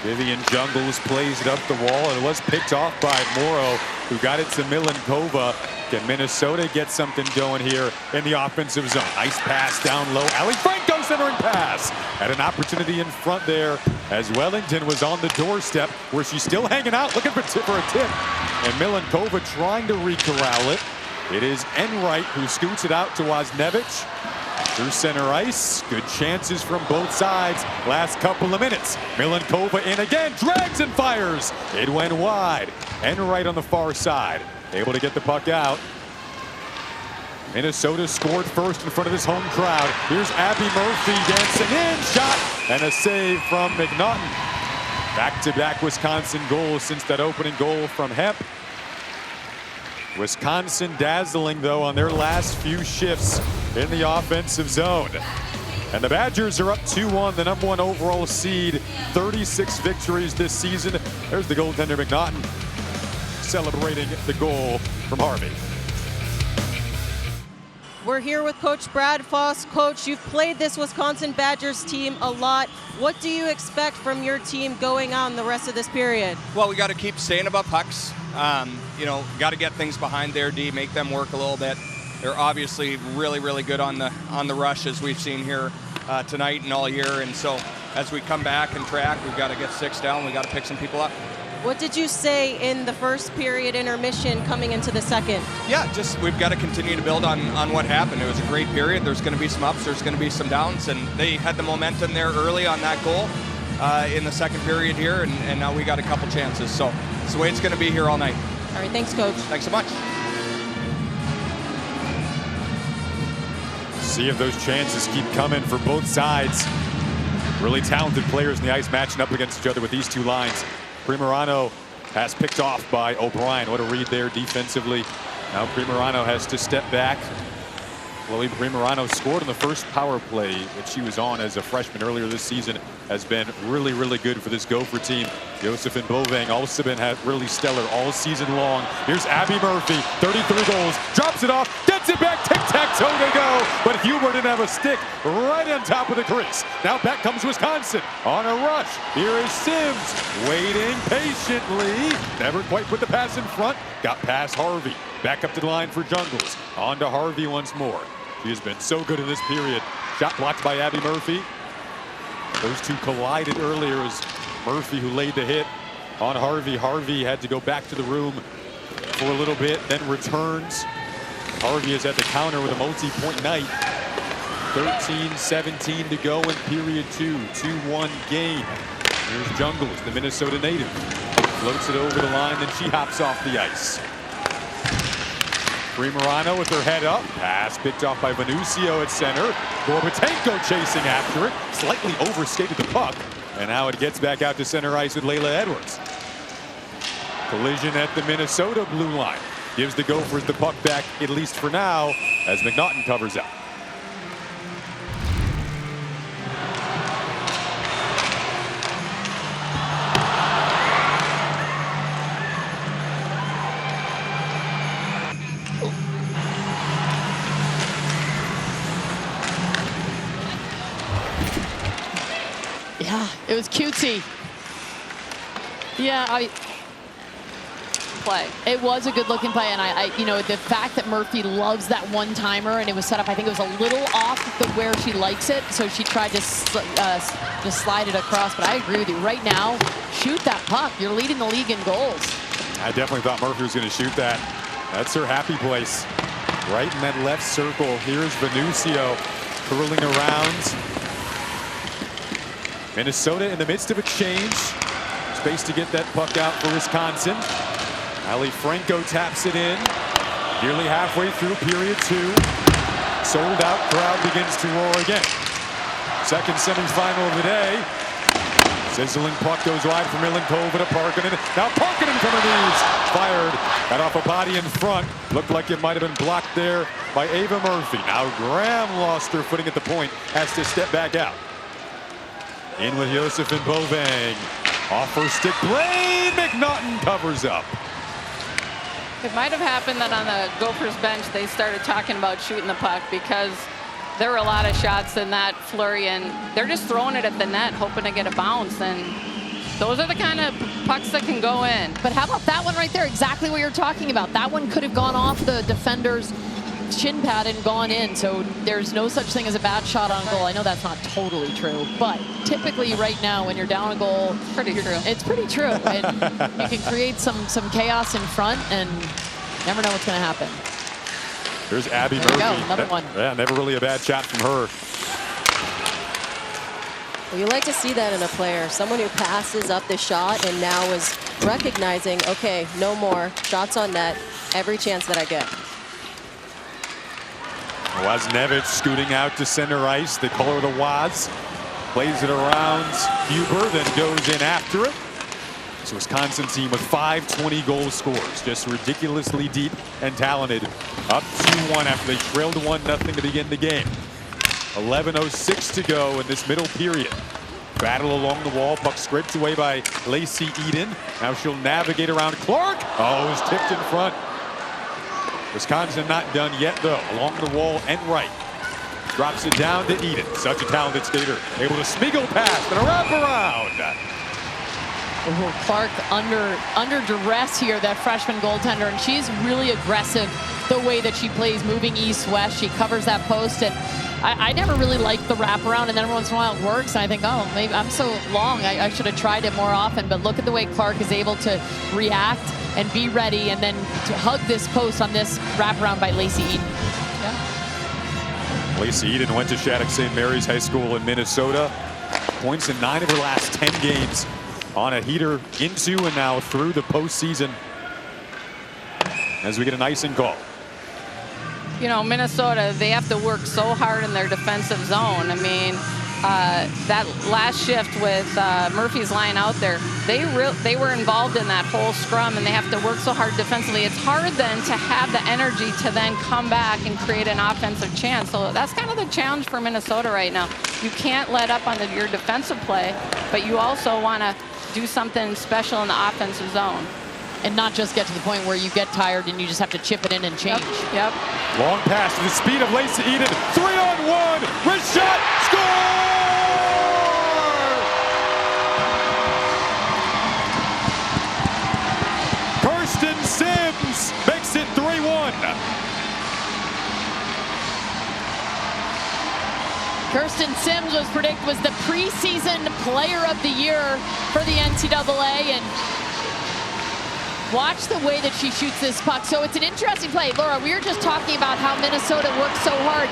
Vivian Jungles plays it up the wall, and it was picked off by Morrow, who got it to Milankova. Can Minnesota get something going here in the offensive zone? Nice pass down low. Ali Franco centering pass. Had an opportunity in front there as Wellington was on the doorstep, where she's still hanging out looking for a tip. And Milankova trying to re-corral it. It is Enright who scoots it out to Wozniewicz. Through center ice, good chances from both sides. Last couple of minutes, Milankova in again, drags and fires. It went wide. Enright on the far side, able to get the puck out. Minnesota scored first in front of this home crowd. Here's Abby Murphy dancing in, shot, and a save from McNaughton. Back-to-back Wisconsin goals since that opening goal from Hemp. Wisconsin dazzling, though, on their last few shifts in the offensive zone. And the Badgers are up 2-1, the #1 overall seed, 36 victories this season. There's the goaltender McNaughton celebrating the goal from Harvey. We're here with Coach Brad Foss. Coach, you've played this Wisconsin Badgers team a lot. What do you expect from your team going on the rest of this period? Well, we got to keep staying above pucks. You know, got to get things behind their D, make them work a little bit. They're obviously really, really good on the rush, as we've seen here tonight and all year. And so as we come back and track, we've got to get 6 down. We got to pick some people up. What did you say in the first period intermission coming into the second? Yeah, just we've got to continue to build on what happened. It was a great period. There's going to be some ups, there's going to be some downs, and they had the momentum there early on that goal in the second period here, and now we got a couple chances. So it's the way it's going to be here all night. All right, thanks, Coach. Thanks so much. See if those chances keep coming for both sides. Really talented players in the ice matching up against each other with these two lines. Primorano has picked off by O'Brien. What a read there defensively. Now Primorano has to step back. Chloe Primorano scored in the first power play that she was on as a freshman earlier this season. Has been really, really good for this Gopher team. Josephine Bovang also been really stellar all season long. Here's Abby Murphy, 33 goals, drops it off, gets it back, tic-tac-toe to go. But Huber didn't have a stick right on top of the crease. Now back comes Wisconsin on a rush. Here is Sims waiting patiently. Never quite put the pass in front. Got past Harvey. Back up to the line for Jungles. On to Harvey once more. She has been so good in this period. Shot blocked by Abby Murphy. Those two collided earlier. It was Murphy who laid the hit on Harvey. Harvey had to go back to the room for a little bit, then returns. Harvey is at the counter with a multi-point night. 13-17 to go in period 2. 2-1 game. Here's Jungles, the Minnesota native. Floats it over the line, then she hops off the ice. Primorano with her head up. Pass picked off by Venucio at center. Gorbatenko chasing after it. Slightly overskated the puck. And now it gets back out to center ice with Layla Edwards. Collision at the Minnesota blue line. Gives the Gophers the puck back, at least for now, as McNaughton covers up. Yeah, it was cutesy. Yeah, Play. it was a good-looking play, and you know, the fact that Murphy loves that one-timer, and it was set up, I think it was a little off where she likes it, so she tried to just slide it across. But I agree with you. Right now, shoot that puck. You're leading the league in goals. I definitely thought Murphy was going to shoot that. That's her happy place. Right in that left circle. Here's Venucio curling around. Minnesota in the midst of a change. Space to get that puck out for Wisconsin. Ali Franco taps it in. Nearly halfway through period 2. Sold out crowd begins to roar again. Second semifinal of the day. Sizzling puck goes wide from Milenkova to Parkkinen. Now Parkkinen from her knees. Fired. Got off a body in front. Looked like it might have been blocked there by Ava Murphy. Now Graham lost her footing at the point. Has to step back out. In with Joseph and Bovang. Off her stick. Blaine McNaughton covers up. It might have happened that on the Gophers bench they started talking about shooting the puck because there were a lot of shots in that flurry, and they're just throwing it at the net, hoping to get a bounce. And those are the kind of pucks that can go in. But how about that one right there? Exactly what you're talking about. That one could have gone off the defender's shin pad and gone in. So there's no such thing as a bad shot on goal. I know that's not totally true, but typically right now when you're down a goal, Pretty true. it's pretty true. And you can create some chaos in front and never know what's going to happen. There's Abby There we Murphy. go, another one. Yeah, never really a bad shot from her. Well, you like to see that in a player. Someone who passes up the shot and now is recognizing, okay, no more shots on net every chance that I get. Wozniewicz scooting out to center ice. They call her the Woz. Plays it around Huber, then goes in after it. It's a Wisconsin team with 5 20-goal scores. Just ridiculously deep and talented. Up 2-1 after they trailed 1-0 to begin the game. 11:06 to go in this middle period. Battle along the wall. Puck scraped away by Lacey Eden. Now she'll navigate around Clark. Oh, it was tipped in front. Wisconsin not done yet, though. Along the wall and right. Drops it down to Eden. Such a talented skater. Able to Smeagol pass and a wraparound. Oh, Clark under duress here, that freshman goaltender, and she's really aggressive the way that she plays, moving east-west. She covers that post, and I never really liked the wraparound, and then every once in a while it works, and I think, oh, maybe I'm so long, I should have tried it more often. But look at the way Clark is able to react and be ready, and then to hug this post on this wraparound by Lacey Eden. Yeah. Lacey Eden went to Shattuck St. Mary's High School in Minnesota. Points in 9 of her last 10 games. On a heater into and now through the postseason. As we get an icing call. You know, Minnesota, they have to work so hard in their defensive zone. I mean, that last shift with Murphy's line out there, they were involved in that whole scrum, and they have to work so hard defensively. It's hard then to have the energy to then come back and create an offensive chance. So that's kind of the challenge for Minnesota right now. You can't let up on your defensive play, but you also want to do something special in the offensive zone. And not just get to the point where you get tired and you just have to chip it in and change. Yep. Long pass to the speed of Lacey Eden. 3-on-1. Wrist shot. Score! Kirsten Sims makes it 3-1. Kirsten Sims was the preseason player of the year for the NCAA, and watch the way that she shoots this puck. So it's an interesting play. Laura, we were just talking about how Minnesota works so hard.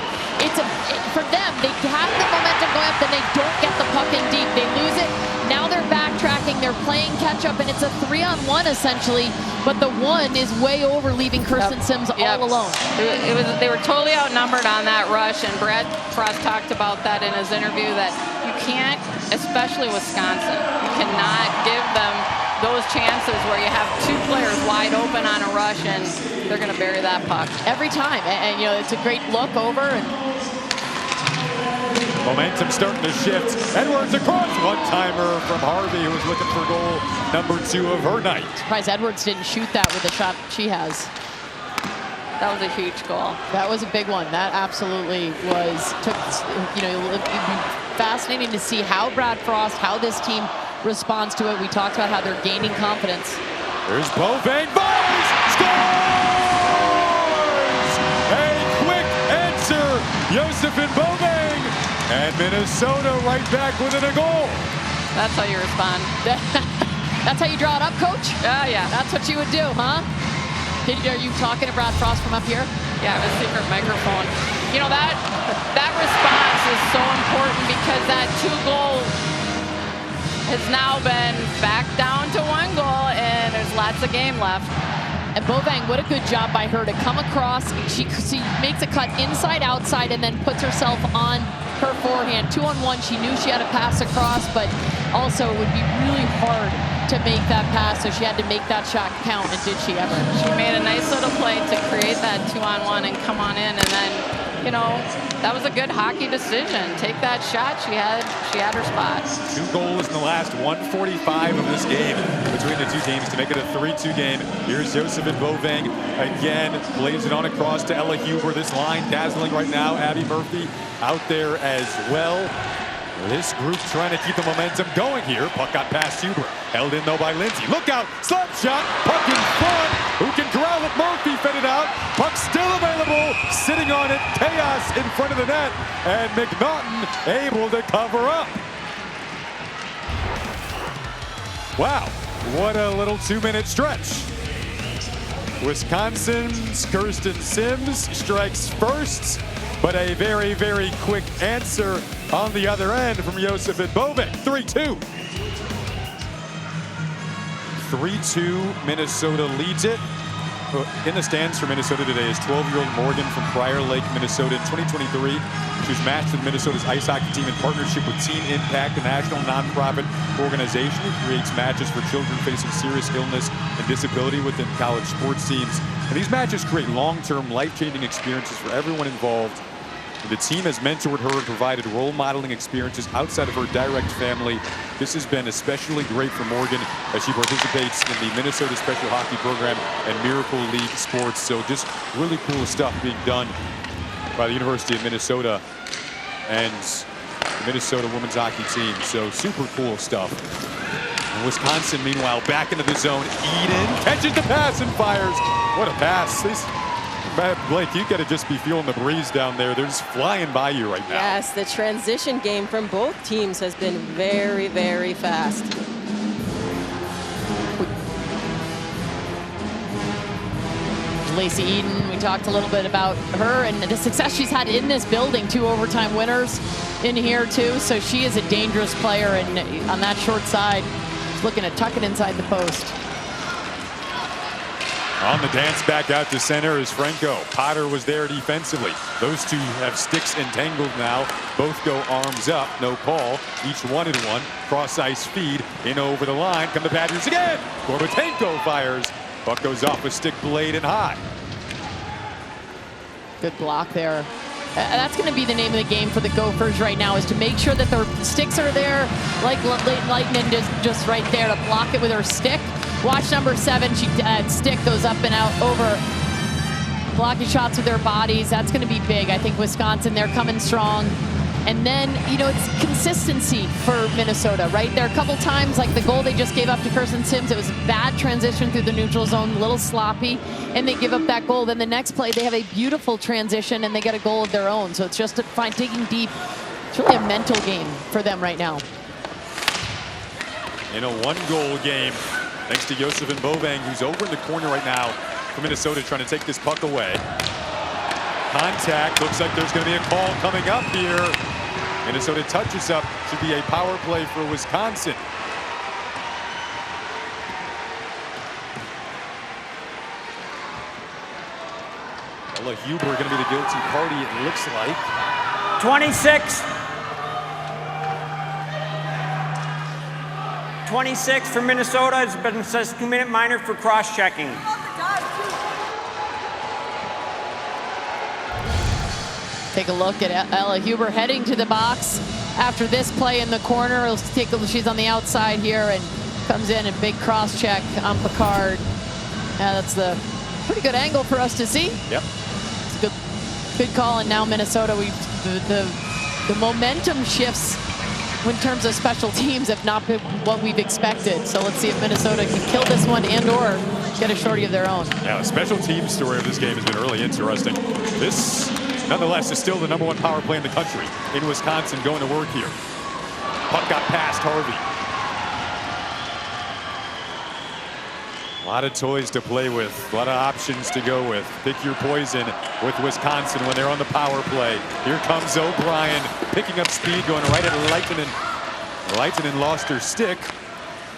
For them, they have the momentum going up, then they don't get the puck in deep. They lose it. Now they're backtracking. They're playing catch up, and it's a 3-on-1 essentially. But the one is way over, leaving Kirsten Sims all alone. They were totally outnumbered on that rush, and Brad Frost talked about that in his interview, that you can't, especially Wisconsin, you cannot give them those chances where you have 2 players wide open on a rush and they're going to bury that puck every time. And you know, it's a great look over, and momentum starting to shift. Edwards across, one-timer from Harvey, who was looking for goal number 2 of her night. Surprised Edwards didn't shoot that with the shot she has. That was a huge goal. That was a big one. That absolutely was. You know, it'd be fascinating to see how Brad Frost, how this team responds to it. We talked about how they're gaining confidence. There's Bovang, volleys, scores! A quick answer, Joseph and Bovang, and Minnesota right back within a goal. That's how you respond. That's how you draw it up, Coach? Yeah. That's what you would do, huh? Are you talking to Brad Frost from up here? Yeah, a secret microphone. You know, that response is so important, because that 2-goal has now been back down to 1 goal, and there's lots of game left. And Bovang, what a good job by her to come across. She makes a cut inside, outside, and then puts herself on her forehand. 2-on-1, she knew she had to pass across, but also it would be really hard to make that pass, so she had to make that shot count, and did she ever? She made a nice little play to create that 2-on-1 and come on in, and then, you know, that was a good hockey decision. Take that shot. She had her spot. 2 goals in the last 1:45 of this game between the two teams to make it a 3-2 game. Here's Josephine Bovang again, lays it on across to Ella Huber. This line dazzling right now. Abby Murphy out there as well. This group trying to keep the momentum going here. Puck got past Huber. Held in though by Lindsay. Look out! Slap shot! Puck in front! Who can corral it? Murphy fed it out. Puck still available. Sitting on it. Chaos in front of the net. And McNaughton able to cover up. Wow. What a little 2-minute stretch. Wisconsin's Kirsten Sims strikes first, but a very, very quick answer on the other end from Josephine Bovang. 3-2. 3-2, Minnesota leads it. In the stands for Minnesota today is 12-year-old Morgan from Prior Lake, Minnesota. In 2023, she was matched with Minnesota's ice hockey team in partnership with Team Impact, a national nonprofit organization that creates matches for children facing serious illness and disability within college sports teams. And these matches create long-term, life-changing experiences for everyone involved. The team has mentored her and provided role modeling experiences outside of her direct family. This has been especially great for Morgan as she participates in the Minnesota Special Hockey Program and Miracle League Sports. So just really cool stuff being done by the University of Minnesota and the Minnesota women's hockey team. So super cool stuff. And Wisconsin, meanwhile, back into the zone. Eden catches the pass and fires. What a pass. Blake, you got to just be feeling the breeze down there. They're just flying by you right now. Yes, the transition game from both teams has been very, very fast. Lacey Eden, we talked a little bit about her and the success she's had in this building. 2 overtime winners in here too. So she is a dangerous player, and on that short side, she's looking to tuck it inside the post. On the dance back out to center is Franco. Potter was there defensively. Those two have sticks entangled now. Both go arms up, no call. Each wanted one. Cross ice feed in over the line. Come the Badgers again. Gorbatenko fires. Puck goes off a stick blade and high. Good block there. That's going to be the name of the game for the Gophers right now, is to make sure that their sticks are there, like Lightning just right there to block it with her stick. Watch number 7, stick goes up and out over, blocking shots with their bodies. That's going to be big. I think Wisconsin, they're coming strong. And then, you know, it's consistency for Minnesota, right? There are a couple times, like the goal they just gave up to Kirsten Sims, it was a bad transition through the neutral zone, a little sloppy, and they give up that goal. Then the next play, they have a beautiful transition, and they get a goal of their own. So it's just to find digging deep. It's really a mental game for them right now. In a 1-goal game, thanks to Josephine Bovang, who's over in the corner right now for Minnesota, trying to take this puck away. Contact, looks like there's going to be a call coming up here. Minnesota touches up, should be a power play for Wisconsin. Ella Huber going to be the guilty party, it looks like. 26. 26 for Minnesota has been assessed 2-minute minor for cross-checking. Take a look at Ella Huber heading to the box after this play in the corner. She's on the outside here and comes in and big cross check on Picard. Yeah, that's the pretty good angle for us to see. Yep. It's a good call, and now Minnesota, the momentum shifts in terms of special teams have not been what we've expected. So let's see if Minnesota can kill this one and/or get a shorty of their own. Yeah, the special team story of this game has been really interesting. This, nonetheless, is still the #1 power play in the country in Wisconsin going to work here. Puck got past Harvey. A lot of toys to play with, a lot of options to go with. Pick your poison with Wisconsin when they're on the power play. Here comes O'Brien, picking up speed, going right at Lightning. Leitonen lost her stick.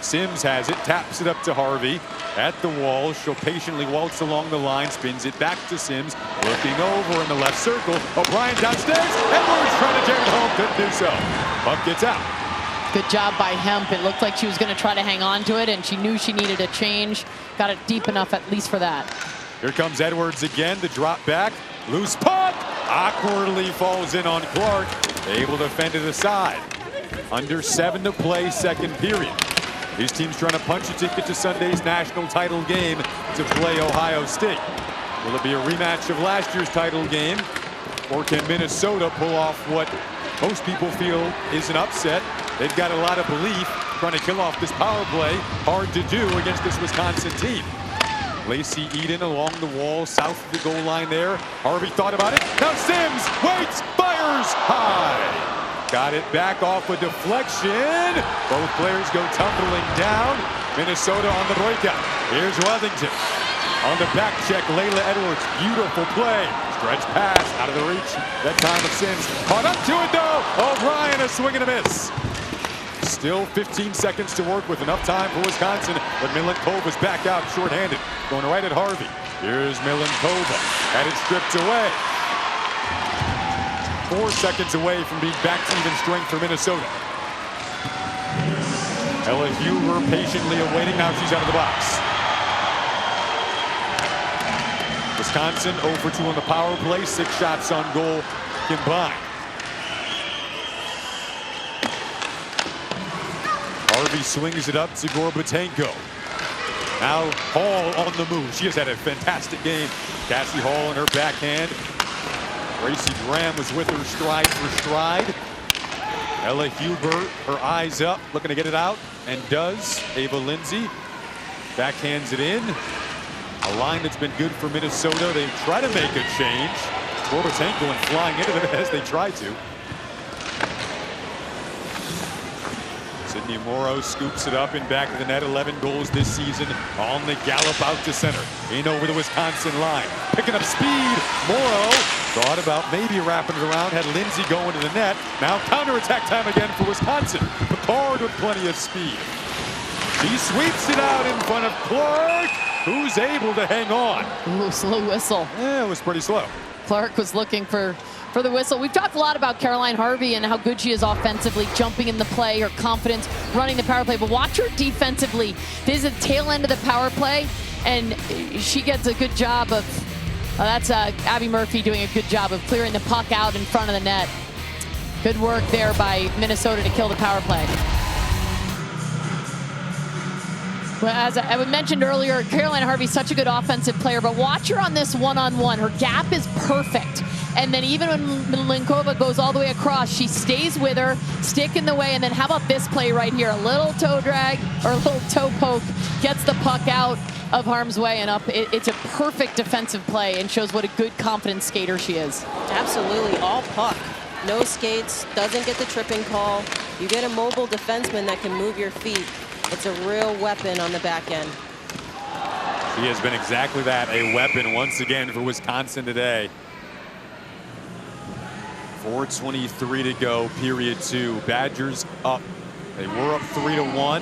Sims has it, taps it up to Harvey. At the wall, she'll patiently waltz along the line, spins it back to Sims, looking over in the left circle. O'Brien downstairs, Edwards trying to jam it home, couldn't do so. Puck gets out. Good job by Hemp. It looked like she was going to try to hang on to it, and she knew she needed a change. Got it deep enough, at least for that. Here comes Edwards again, the drop back. Loose puck, awkwardly falls in on Clark, able to fend it aside. Under 7 to play, second period. These teams trying to punch a ticket to Sunday's national title game to play Ohio State. Will it be a rematch of last year's title game, or can Minnesota pull off what most people feel is an upset? They've got a lot of belief trying to kill off this power play. Hard to do against this Wisconsin team. Lacey Eden along the wall, south of the goal line there. Harvey thought about it. Now Sims waits, fires high. Got it back off a deflection. Both players go tumbling down. Minnesota on the breakout. Here's Worthington. On the back check, Layla Edwards. Beautiful play. Stretch pass out of the reach. That time of Sims. Caught up to it though. O'Brien a swing and a miss. Still 15 seconds to work with, enough time for Wisconsin, but Milenkova's back out shorthanded. Going right at Harvey. Here's Milenkova. Had it stripped away. 4 seconds away from being back to even strength for Minnesota. Ella Huber patiently awaiting. Now she's out of the box. Wisconsin 0 for 2 on the power play. 6 shots on goal combined. Harvey swings it up to Gorbatenko. Now Hall on the move. She has had a fantastic game. Cassie Hall in her backhand. Gracie Graham was with her stride for stride. Ella Huber, her eyes up, looking to get it out, and does. Ava Lindsay backhands it in. A line that's been good for Minnesota. They try to make a change. Gorbatenko went flying into them as they try to. Sydney Morrow scoops it up in back of the net. 11 goals this season on the gallop out to center. In over the Wisconsin line. Picking up speed. Morrow thought about maybe wrapping it around. Had Lindsay going to the net. Now counterattack time again for Wisconsin. Picard with plenty of speed. She sweeps it out in front of Clark, who's able to hang on. Ooh, slow whistle. Yeah, it was pretty slow. Clark was looking for the whistle. We've talked a lot about Caroline Harvey and how good she is offensively, jumping in the play, her confidence, running the power play. But watch her defensively. This is the tail end of the power play, and she gets a good job of, that's Abby Murphy doing a good job of clearing the puck out in front of the net. Good work there by Minnesota to kill the power play. Well, as I mentioned earlier, Caroline Harvey's such a good offensive player, but watch her on this one-on-one. Her gap is perfect. And then even when Milenkova goes all the way across, she stays with her, stick in the way, and then how about this play right here? A little toe drag or a little toe poke, gets the puck out of harm's way and up. It's a perfect defensive play and shows what a good, confident skater she is. Absolutely, all puck. No skates, doesn't get the tripping call. You get a mobile defenseman that can move your feet. It's a real weapon on the back end. She has been exactly that, a weapon once again for Wisconsin today. 4:23 to go, period 2. Badgers up. They were up 3-1.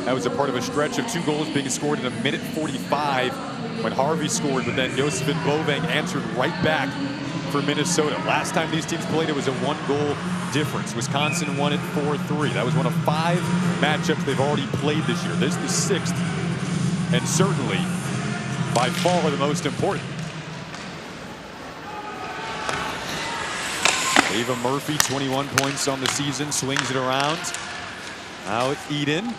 That was a part of a stretch of 2 goals being scored in a minute 45 when Harvey scored, but then Josephine Bovang answered right back for Minnesota. Last time these teams played, it was a 1-goal difference. Wisconsin won it 4-3. That was one of 5 matchups they've already played this year. This is the 6th, and certainly by far the most important. Ava Murphy, 21 points on the season, swings it around. Now it's Eden.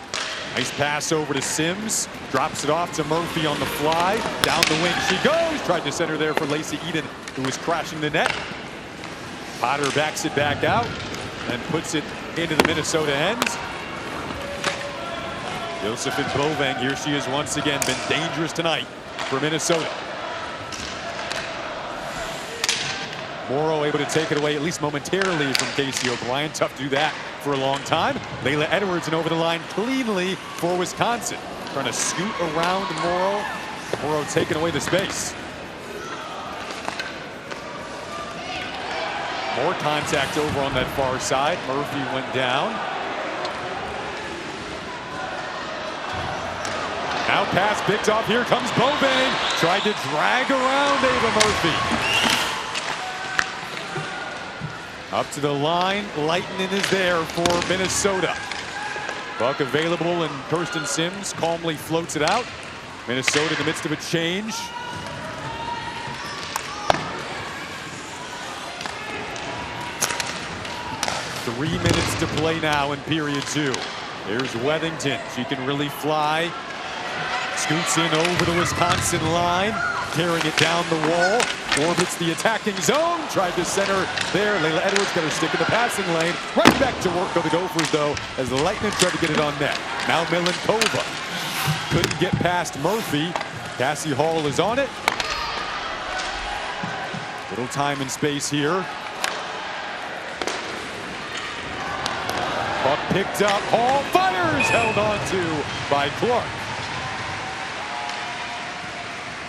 Nice pass over to Sims. Drops it off to Murphy on the fly. Down the wing she goes. Tried to center there for Lacey Eden, who was crashing the net. Potter backs it back out and puts it into the Minnesota end. Josephine Bovang, here she is once again, been dangerous tonight for Minnesota. Morrow able to take it away, at least momentarily, from Casey O'Brien. Tough to do that for a long time. Layla Edwards and over the line cleanly for Wisconsin. Trying to scoot around Morrow. Morrow taking away the space. More contact over on that far side. Murphy went down. pass picked off. Here comes Bobang. Tried to drag around Ava Murphy. Up to the line. Lightning is there for Minnesota. Puck available, and Kirsten Sims calmly floats it out. Minnesota in the midst of a change. Three minutes to play now in period 2. Here's Wethington. She can really fly. Scoots in over the Wisconsin line, carrying it down the wall. Orbits the attacking zone. Tried to center there. Layla Edwards got her stick in the passing lane. Right back to work of the Gophers, though, as the Lightning tried to get it on net. Now Milenkova couldn't get past Murphy. Cassie Hall is on it. Little time and space here. Puck picked up. Hall fires. Held on to by Clark.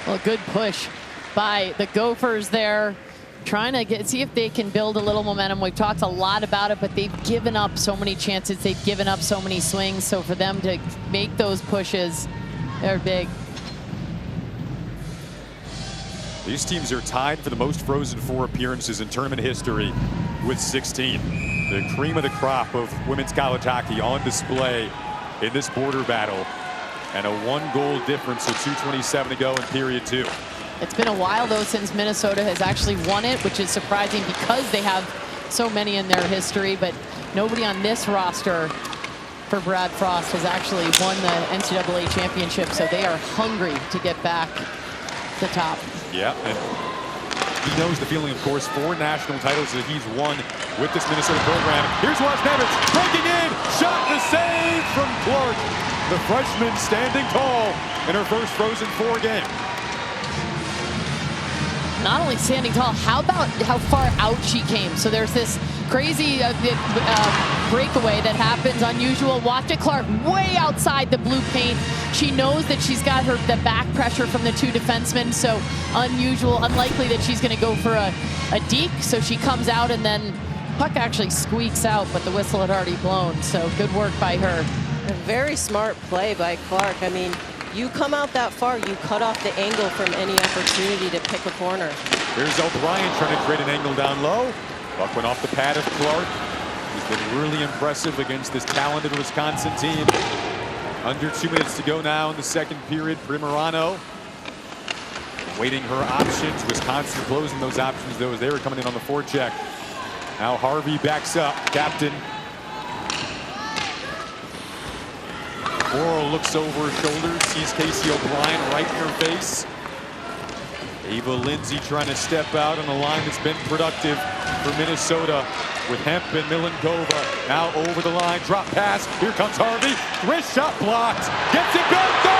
Well, a good push by the Gophers there, trying to see if they can build a little momentum. We've talked a lot about it, but they've given up so many chances. They've given up so many swings. So for them to make those pushes, they're big. These teams are tied for the most Frozen Four appearances in tournament history with 16. The cream of the crop of women's college hockey on display in this border battle. And a 1-goal difference, so 2:27 to go in period 2. It's been a while, though, since Minnesota has actually won it, which is surprising because they have so many in their history. But nobody on this roster for Brad Frost has actually won the NCAA championship, so they are hungry to get back to the top. Yeah, and he knows the feeling, of course, 4 national titles that he's won with this Minnesota program. Here's Wojnarowicz breaking in, shot, the save from Clark. The freshman standing tall in her first Frozen Four game. Not only standing tall, how about how far out she came? So there's this crazy breakaway that happens, unusual. Watch it, Clark, way outside the blue paint. She knows that she's got the back pressure from the 2 defensemen, so unusual, unlikely that she's going to go for a deke. So she comes out, and then puck actually squeaks out, but the whistle had already blown. So good work by her. A very smart play by Clark. I mean, you come out that far, you cut off the angle from any opportunity to pick a corner. Here's O'Brien trying to create an angle down low. Puck went off the pad of Clark. He's been really impressive against this talented Wisconsin team. Under 2 minutes to go now in the second period. Primerano waiting her options. Wisconsin closing those options, though, as they were coming in on the forecheck. Now Harvey backs up. Captain Morrill looks over her shoulder, sees Casey O'Brien right in her face. Ava Lindsay trying to step out on a line that's been productive for Minnesota with Hemp and Milenkova. Now over the line, drop pass. Here comes Harvey. Wrist shot blocked. Gets it back. Goal!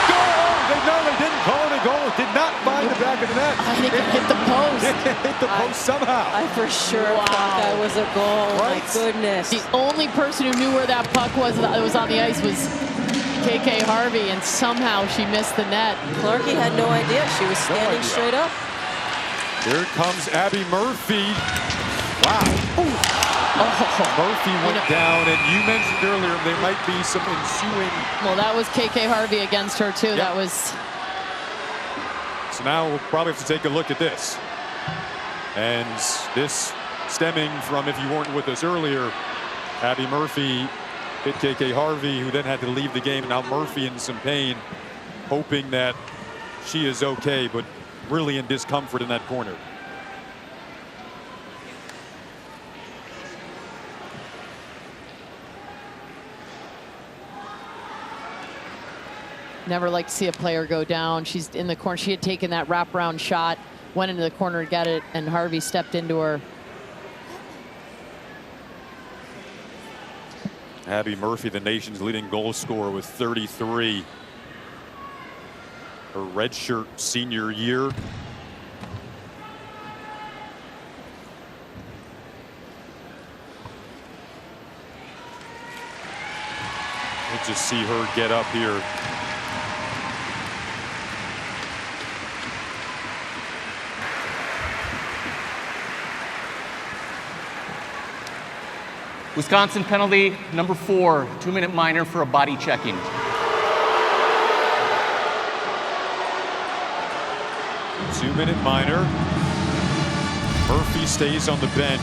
Score! They didn't call it a goal. It did not find the back of the net. I think it hit the post. It hit the post somehow. I for sure thought that was a goal. Right? My goodness. The only person who knew where that puck was that was on the ice was KK Harvey, and somehow she missed the net. Clarkie had no idea. She was standing straight up. Here comes Abby Murphy. Wow. Murphy went down, and you mentioned earlier there might be some ensuing. Well, that was KK Harvey against her, too. Yep. That was. So now we'll probably have to take a look at this. And this stemming from, if you weren't with us earlier, Abby Murphy hit KK Harvey, who then had to leave the game. Now Murphy in some pain, hoping that she is okay, but really in discomfort in that corner. Never like to see a player go down. She's in the corner. She had taken that wraparound shot, went into the corner to get it, and Harvey stepped into her. Abby Murphy, the nation's leading goal scorer with 33. Her redshirt senior year. Let's just see her get up here. Wisconsin penalty number 4, 2-minute minor for a body checking. 2-minute minor. Murphy stays on the bench.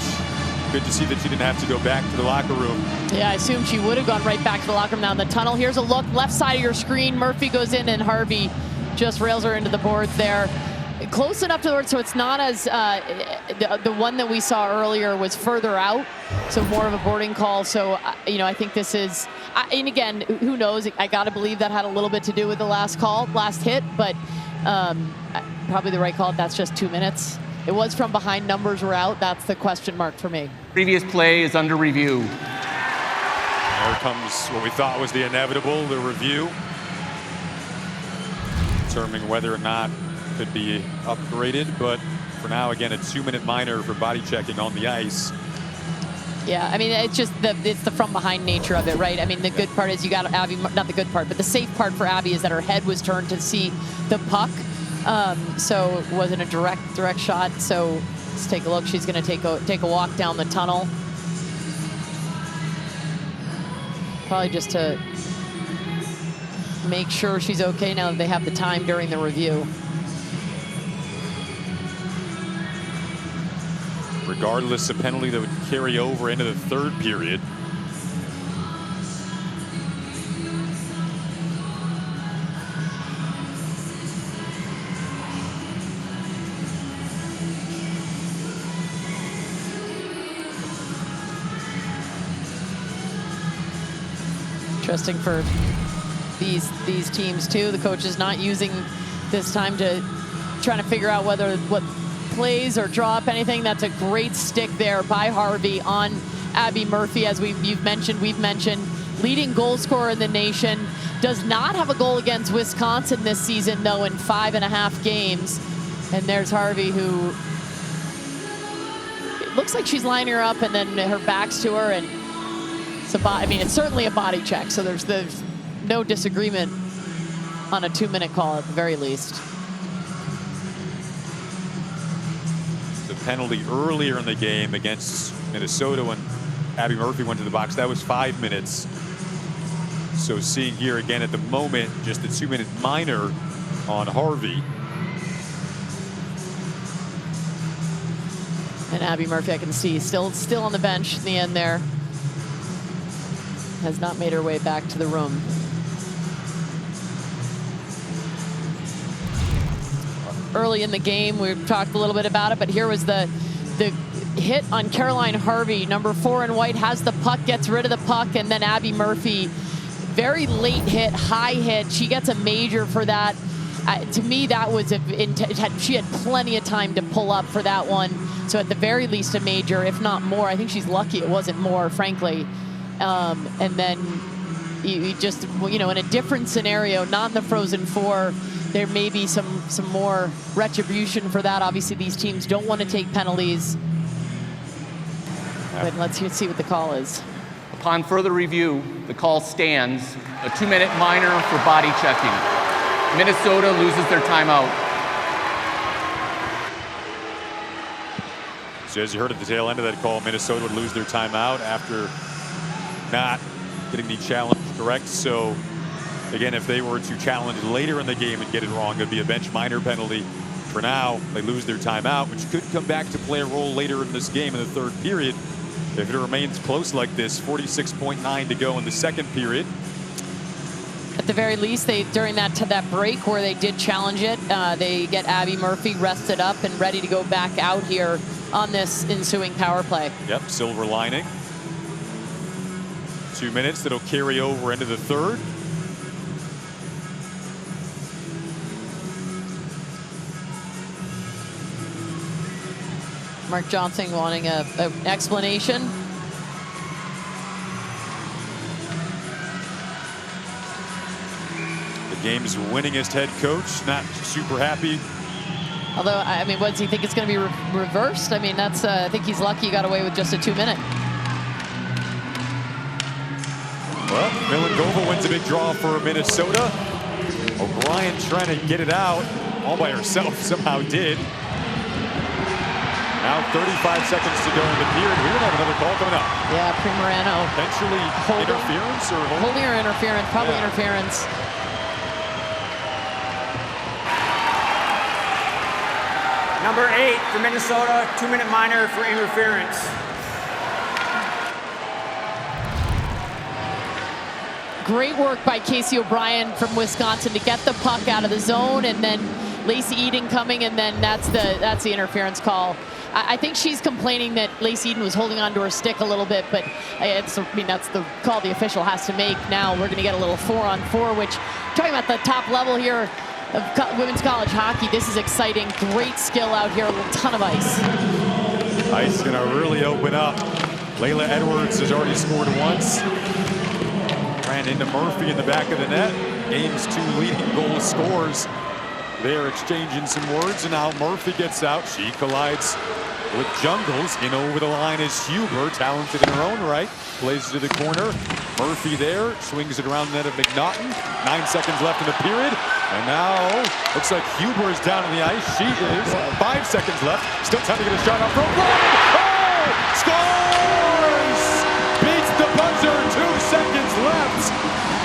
Good to see that she didn't have to go back to the locker room. Yeah, I assumed she would have gone right back to the locker room. Now in the tunnel, here's a look, left side of your screen. Murphy goes in and Harvey just rails her into the boards there. Close enough to the board, so it's not as, the one that we saw earlier was further out, so more of a boarding call. So, you know, I think this is, and again, who knows? I got to believe that had a little bit to do with the last hit, but probably the right call. That's just 2 minutes. It was from behind, numbers were out. That's the question mark for me. Previous play is under review. There comes what we thought was the inevitable, the review. Determining whether or not it could be upgraded, but for now, again, a 2-minute minor for body checking on the ice. Yeah, I mean, it's just it's the from behind nature of it, right? I mean, the good part is you got Abby, not the good part, but the safe part for Abby is that her head was turned to see the puck. So it wasn't a direct shot. So let's take a look. She's going to take a walk down the tunnel. Probably just to make sure she's okay now that they have the time during the review. Regardless, a penalty that would carry over into the third period. Interesting for these teams too. The coach is not using this time to trying to figure out what plays or draw up anything. That's a great stick there by Harvey on Abby Murphy, as we've mentioned, leading goal scorer in the nation. Does not have a goal against Wisconsin this season, though, in 5.5 games. And there's Harvey, who it looks like she's lining her up, and then her back's to her, and I mean, it's certainly a body check, so there's no disagreement on a 2-minute call at the very least. The penalty earlier in the game against Minnesota when Abby Murphy went to the box, that was 5 minutes. So seeing here again at the moment, just a 2-minute minor on Harvey. And Abby Murphy, I can see, still on the bench in the end there. Has not made her way back to the room. Early in the game, we've talked a little bit about it, but here was the hit on Caroline Harvey. Number 4 in white has the puck, gets rid of the puck, and then Abby Murphy, very late hit, high hit. She gets a major for that. To me, that was she had plenty of time to pull up for that one. So at the very least, a major, if not more. I think she's lucky it wasn't more, frankly. And then you just, you know, in a different scenario, not in the Frozen Four, there may be some more retribution for that. Obviously, these teams don't want to take penalties. But let's see what the call is. Upon further review, the call stands. A 2-minute minor for body checking. Minnesota loses their timeout. So as you heard at the tail end of that call, Minnesota would lose their timeout after not getting the challenge correct. So again, if they were to challenge later in the game and get it wrong, it'd be a bench minor penalty. For now, they lose their timeout, which could come back to play a role later in this game in the third period. If it remains close like this, 46.9 to go in the second period. At the very least, during that break where they did challenge it, they get Abby Murphy rested up and ready to go back out here on this ensuing power play. Yep, silver lining. 2 minutes that'll carry over into the third. Mark Johnson wanting an explanation. The game's winningest head coach, not super happy. Although, I mean, what does he think it's going to be reversed? I mean, that's I think he's lucky he got away with just a 2-minute. Well, Milangova wins a big draw for Minnesota. O'Brien trying to get it out all by herself, somehow did. Now 35 seconds to go in the period. We're going to have another call coming up. Yeah, Primarano. Potentially interference or holding or interference? Probably interference. Number 8 for Minnesota, 2-minute minor for interference. Great work by Casey O'Brien from Wisconsin to get the puck out of the zone, and then Lacey Eden coming, and then that's the interference call. I think she's complaining that Lacey Eden was holding onto her stick a little bit, but that's the call the official has to make. Now we're going to get a little 4-on-4, which, talking about the top level here of women's college hockey, this is exciting. Great skill out here, a ton of ice. Ice is going to really open up. Layla Edwards has already scored once. Ran into Murphy in the back of the net. Game's 2 leading goal scores. They're exchanging some words, and now Murphy gets out. She collides with Jungles. In over the line is Huber, talented in her own right. Plays to the corner. Murphy there, swings it around the net of McNaughton. 9 seconds left in the period. And now, looks like Huber is down on the ice. She is. 5 seconds left. Still time to get a shot off. Oh! Scores! Beats the buzzer. 2 seconds left.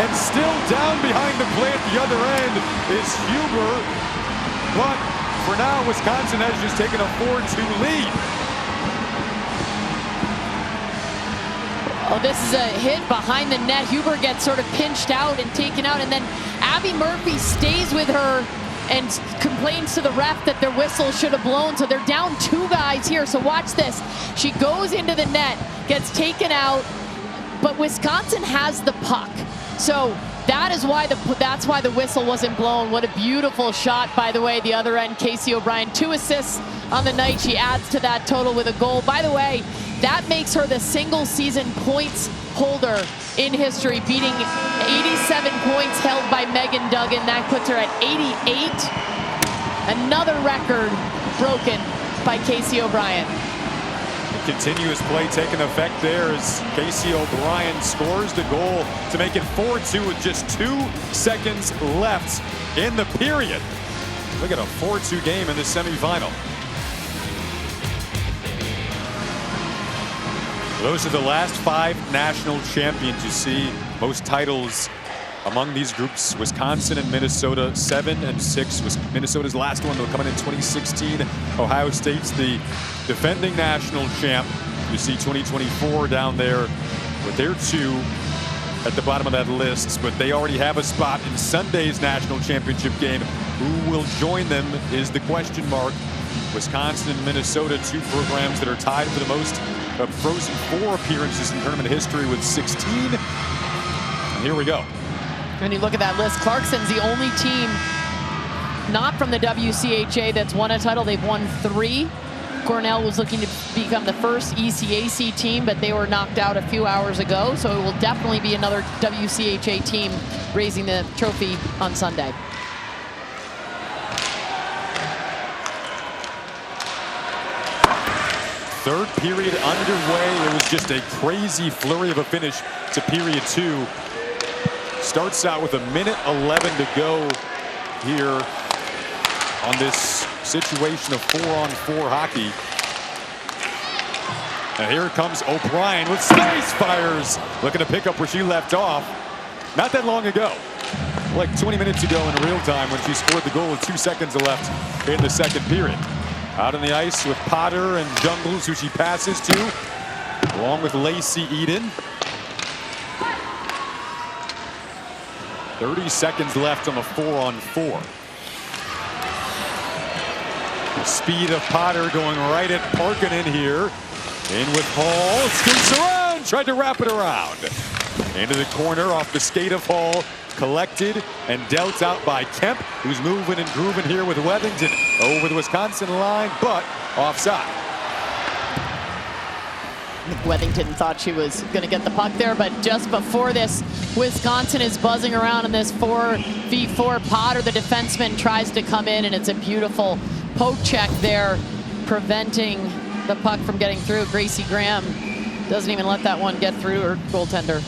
And still down behind the play at the other end is Huber. But for now, Wisconsin has just taken a 4-2 lead. Oh, this is a hit behind the net. Huber gets sort of pinched out and taken out, and then Abby Murphy stays with her and complains to the ref that their whistle should have blown. So they're down 2 guys here. So watch this. She goes into the net, gets taken out, but Wisconsin has the puck. So that's why the whistle wasn't blown. What a beautiful shot, by the way. The other end, Casey O'Brien, 2 assists on the night. She adds to that total with a goal. By the way, that makes her the single season points holder in history, beating 87 points held by Megan Duggan. That puts her at 88. Another record broken by Casey O'Brien. Continuous play taking effect there as Casey O'Brien scores the goal to make it 4-2 with just 2 seconds left in the period. Look at a 4-2 game in the semifinal. Those are the last 5 national champions you see. Most titles among these groups, Wisconsin and Minnesota, 7 and 6. Minnesota's last one, though, coming in 2016. Ohio State's the defending national champ. You see 2024 down there with their 2 at the bottom of that list, but they already have a spot in Sunday's national championship game. Who will join them is the question mark. Wisconsin and Minnesota, 2 programs that are tied for the most Frozen Four appearances in tournament history with 16. And here we go. When you look at that list, Clarkson's the only team not from the WCHA that's won a title. They've won 3. Cornell was looking to become the first ECAC team, but they were knocked out a few hours ago. So it will definitely be another WCHA team raising the trophy on Sunday. Third period underway. It was just a crazy flurry of a finish to period 2. Starts out with 1:11 to go here on this situation of 4-on-4 hockey. And here comes O'Brien with space, fires, looking to pick up where she left off. Not that long ago, like 20 minutes ago in real time when she scored the goal with 2 seconds left in the second period. Out on the ice with Potter and Jungles, who she passes to, along with Lacey Eden. 30 seconds left on the 4-on-4. The speed of Potter going right at Parkinen here. In with Hall, scoots around, tried to wrap it around. Into the corner off the skate of Hall, collected and dealt out by Kemp, who's moving and grooving here with Wethington over the Wisconsin line, but offside. Wethington thought she was going to get the puck there, but just before this, Wisconsin is buzzing around in this 4v4. Potter, the defenseman, tries to come in, and it's a beautiful poke check there, preventing the puck from getting through. Gracie Graham doesn't even let that one get through her goaltender.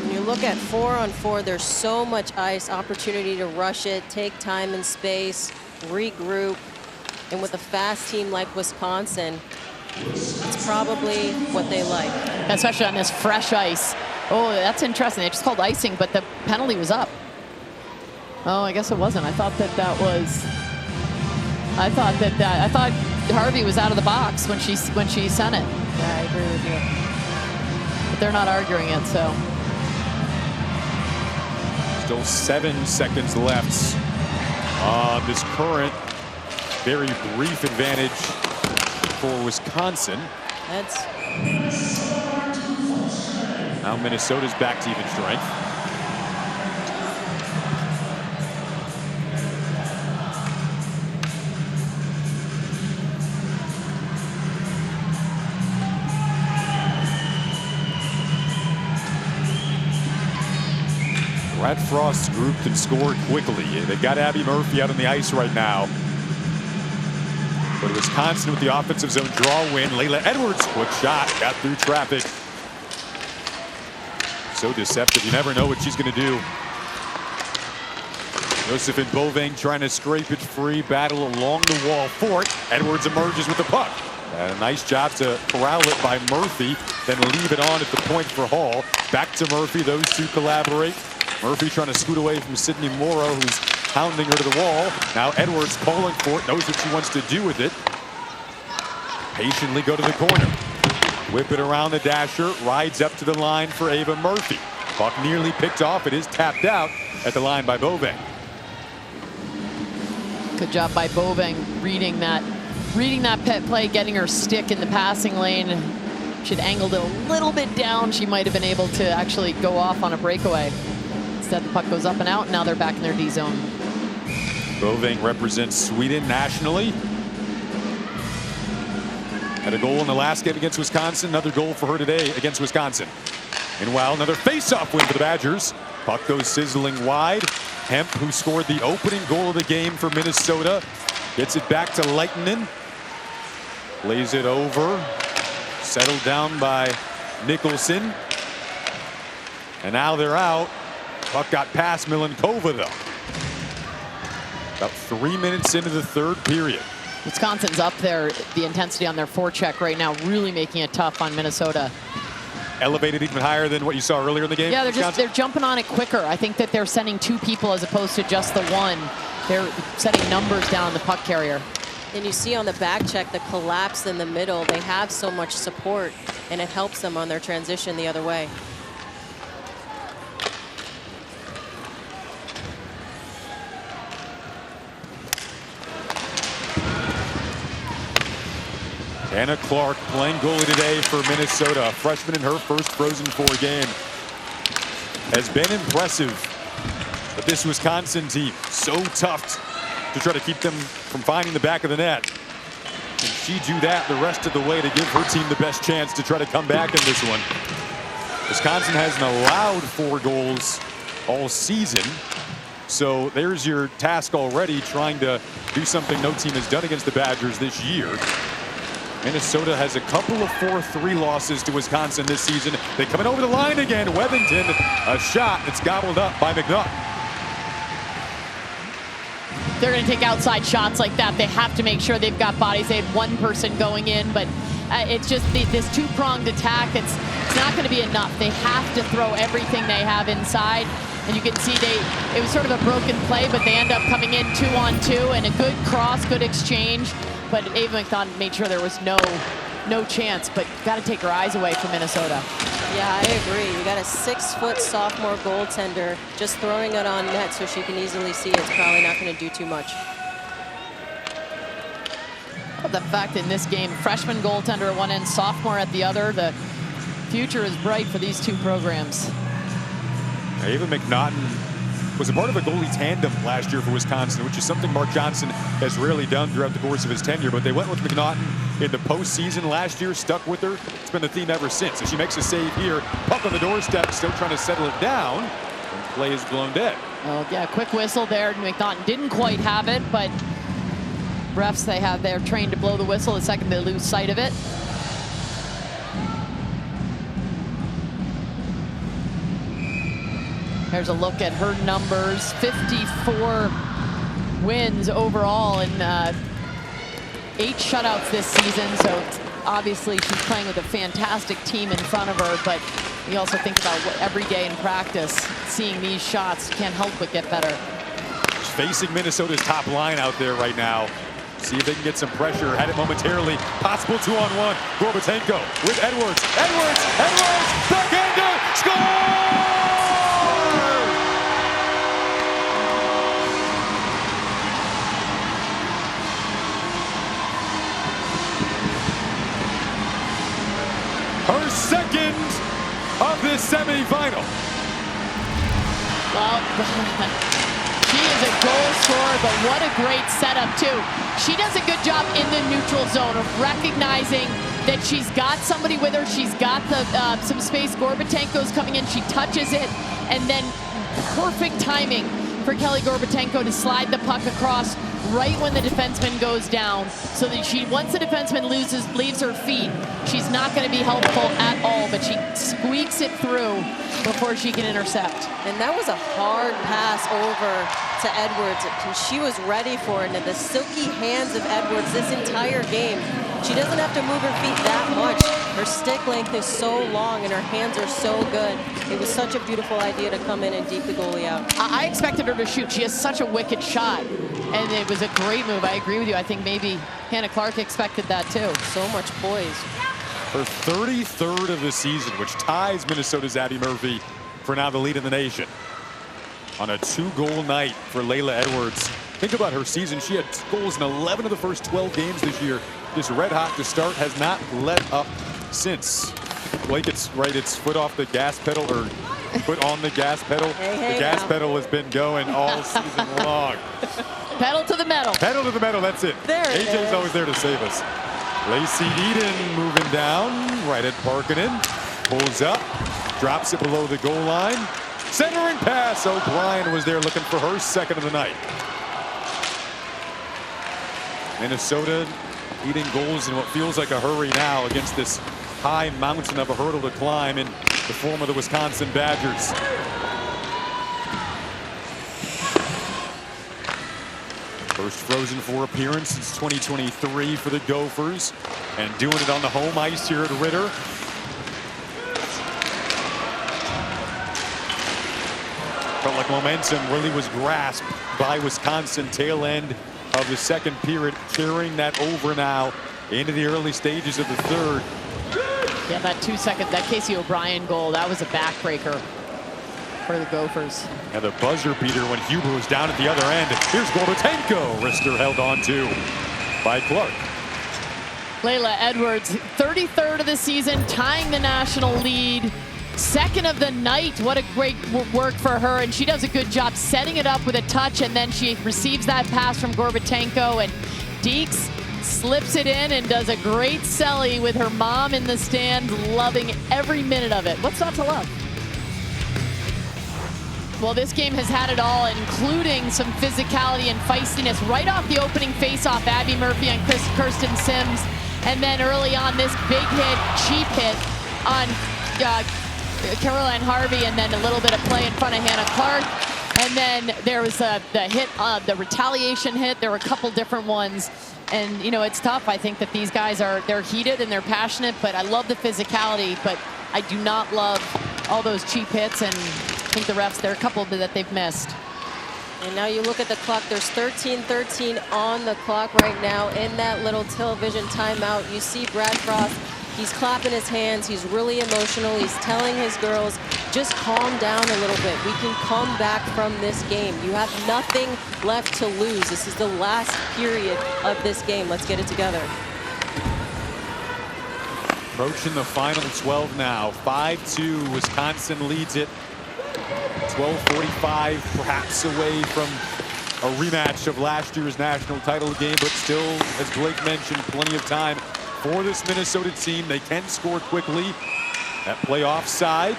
When you look at 4-on-4, there's so much ice, opportunity to rush it, take time and space, regroup. And with a fast team like Wisconsin, it's probably what they like. Especially on this fresh ice. Oh, that's interesting. They just called icing, but the penalty was up. Oh, I guess it wasn't. I thought that was... I thought Harvey was out of the box when she sent it. Yeah, I agree with you. But they're not arguing it, so. Still 7 seconds left on this current very brief advantage for Wisconsin. That's Now Minnesota's back to even strength. Brad Frost's group can score quickly. They got Abby Murphy out on the ice right now. But Wisconsin with the offensive zone draw win. Layla Edwards, quick shot, got through traffic. So deceptive, you never know what she's going to do. Josephine Boving trying to scrape it free, battle along the wall for it. Edwards emerges with the puck. And a nice job to corral it by Murphy, then leave it on at the point for Hall. Back to Murphy, those two collaborate. Murphy trying to scoot away from Sydney Morrow, who's pounding her to the wall. Now Edwards calling for it, knows what she wants to do with it. Patiently go to the corner. Whip it around the dasher, rides up to the line for Ava Murphy. Puck nearly picked off, it is tapped out at the line by Boving. Good job by Boving reading that pet play, getting her stick in the passing lane. She'd angled it a little bit down. She might have been able to actually go off on a breakaway. Instead, the puck goes up and out, and now they're back in their D zone. Boving represents Sweden nationally. Had a goal in the last game against Wisconsin. Another goal for her today against Wisconsin. Meanwhile, another face-off win for the Badgers. Puck goes sizzling wide. Hemp, who scored the opening goal of the game for Minnesota, gets it back to Leitinen. Lays it over. Settled down by Nicholson. And now they're out. Puck got past Milenkova, though. About 3 minutes into the third period. Wisconsin's up there, the intensity on their forecheck right now, really making it tough on Minnesota. Elevated even higher than what you saw earlier in the game? Yeah, they're jumping on it quicker. I think that they're sending 2 people as opposed to just the one. They're setting numbers down on the puck carrier. And you see on the back check the collapse in the middle. They have so much support, and it helps them on their transition the other way. Anna Clark playing goalie today for Minnesota. A freshman in her first Frozen Four game. Has been impressive. But this Wisconsin team, so tough to try to keep them from finding the back of the net. Can she do that the rest of the way to give her team the best chance to try to come back in this one? Wisconsin hasn't allowed 4 goals all season. So there's your task already, trying to do something no team has done against the Badgers this year. Minnesota has a couple of 4-3 losses to Wisconsin this season. They coming over the line again. Wethington, a shot that's gobbled up by McNutt. They're going to take outside shots like that. They have to make sure they've got bodies. They had one person going in, but it's just this 2-pronged attack. It's not going to be enough. They have to throw everything they have inside. And you can see it was sort of a broken play, but they end up coming in 2-on-2 and a good cross, good exchange. But Ava McNaughton made sure there was no chance, but got to take her eyes away from Minnesota. Yeah, I agree. You got a 6-foot sophomore goaltender just throwing it on net so she can easily see it's probably not going to do too much. But the fact in this game, freshman goaltender at one end, sophomore at the other, the future is bright for these 2 programs. Ava McNaughton was a part of a goalie tandem last year for Wisconsin, which is something Mark Johnson has rarely done throughout the course of his tenure. But they went with McNaughton in the postseason last year, stuck with her. It's been the theme ever since. So she makes a save here. Puck on the doorstep, still trying to settle it down. And play is blown dead. Oh, yeah, quick whistle there. McNaughton didn't quite have it, but refs, they're trained to blow the whistle the second they lose sight of it. Here's a look at her numbers. 54 wins overall and 8 shutouts this season. So obviously she's playing with a fantastic team in front of her, but you also think about what every day in practice, seeing these shots can't help but get better. She's facing Minnesota's top line out there right now. See if they can get some pressure. Had it momentarily. Possible 2-on-1. Gorbatenko with Edwards. Edwards! Backhander! Score! Her second of this semifinal. Well, she is a goal scorer, but what a great setup, too. She does a good job in the neutral zone of recognizing that she's got somebody with her. She's got the some space. Gorbatenko's coming in. She touches it, and then perfect timing for Kelly Gorbatenko to slide the puck across right when the defenseman goes down, so that once the defenseman leaves her feet, she's not going to be helpful at all, but she squeaks it through before she can intercept. And that was a hard pass over to Edwards, and she was ready for it. And the silky hands of Edwards this entire game, she doesn't have to move her feet that much. Her stick length is so long and her hands are so good. It was such a beautiful idea to come in and deke the goalie out. I expected her to shoot. She has such a wicked shot, and it was a great move. I agree with you. I think maybe Hannah Clark expected that too. So much poise. Her 33rd of the season, which ties Minnesota's Abby Murphy for now the lead in the nation. On a 2-goal night for Layla Edwards. Think about her season. She had goals in 11 of the first 12 games this year. Just red hot to start, has not let up since. Blake, it's right, it's foot off the gas pedal, or foot on the gas pedal. Hey, the gas pedal has been going all season long. Pedal to the metal. Pedal to the metal, that's it. There it AJ's is. always there to save us. Lacey Eden moving down, right at Parkinen. Pulls up, drops it below the goal line. Centering pass, O'Brien was there looking for her second of the night. Minnesota eating goals in what feels like a hurry now against this high mountain of a hurdle to climb in the form of the Wisconsin Badgers. First Frozen Four appearance since 2023 for the Gophers, and doing it on the home ice here at Ritter. Felt like momentum really was grasped by Wisconsin tail end of the second period, carrying that over now into the early stages of the third. Yeah, that 2-second, that Casey O'Brien goal, that was a backbreaker for the Gophers. And the buzzer beater when Huber was down at the other end. Here's Gorbatenko. Wrister held on to by Clark. Layla Edwards, 33rd of the season, tying the national lead. Second of the night. What a great work for her, and she does a good job setting it up with a touch, and then she receives that pass from Gorbatenko, and Deeks slips it in and does a great celly with her mom in the stands, loving every minute of it. What's not to love? Well, this game has had it all, including some physicality and feistiness right off the opening faceoff. Abby Murphy and Kirsten Sims, and then early on this big hit, cheap hit on Caroline Harvey, and then a little bit of play in front of Hannah Clark. And then there was the hit, the retaliation hit. There were a couple different ones. And, you know, it's tough. I think that these guys they're heated and they're passionate, but I love the physicality, but I do not love all those cheap hits. And I think the refs, there are a couple that they've missed. And now you look at the clock, there's 13:13 on the clock right now in that little television timeout. You see Brad Frost. He's clapping his hands. He's really emotional. He's telling his girls, just calm down a little bit. We can come back from this game. You have nothing left to lose. This is the last period of this game. Let's get it together. Approaching the final 12 now. 5-2. Wisconsin leads it. 12:45, perhaps away from a rematch of last year's national title game, but still, as Blake mentioned, plenty of time for this Minnesota team. They can score quickly at playoff side.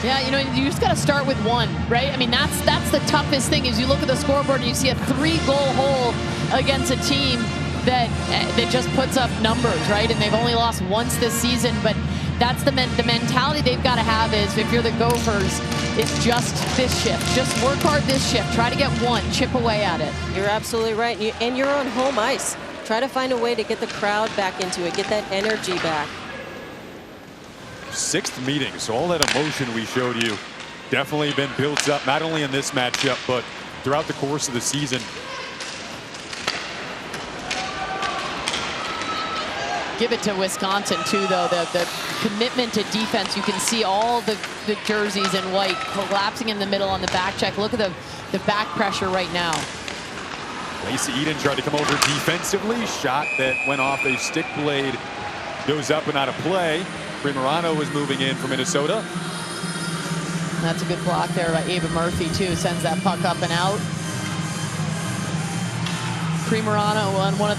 Yeah, you know, you just got to start with one, right? I mean, that's the toughest thing is you look at the scoreboard and you see a 3-goal hole against a team that just puts up numbers, right? And they've only lost once this season, but that's the mentality they've got to have is, if you're the Gophers, it's just this shift. Just work hard this shift. Try to get one, chip away at it. You're absolutely right. And you're on home ice. Try to find a way to get the crowd back into it, get that energy back. 6th meeting, so all that emotion we showed you definitely been built up, not only in this matchup, but throughout the course of the season. Give it to Wisconsin too, though. The commitment to defense. You can see all the jerseys in white collapsing in the middle on the back check. Look at the back pressure right now. Lacey Eden tried to come over defensively. Shot that went off a stick blade. Goes up and out of play. Primorano was moving in for Minnesota. That's a good block there by Ava Murphy too. Sends that puck up and out. Primorano won one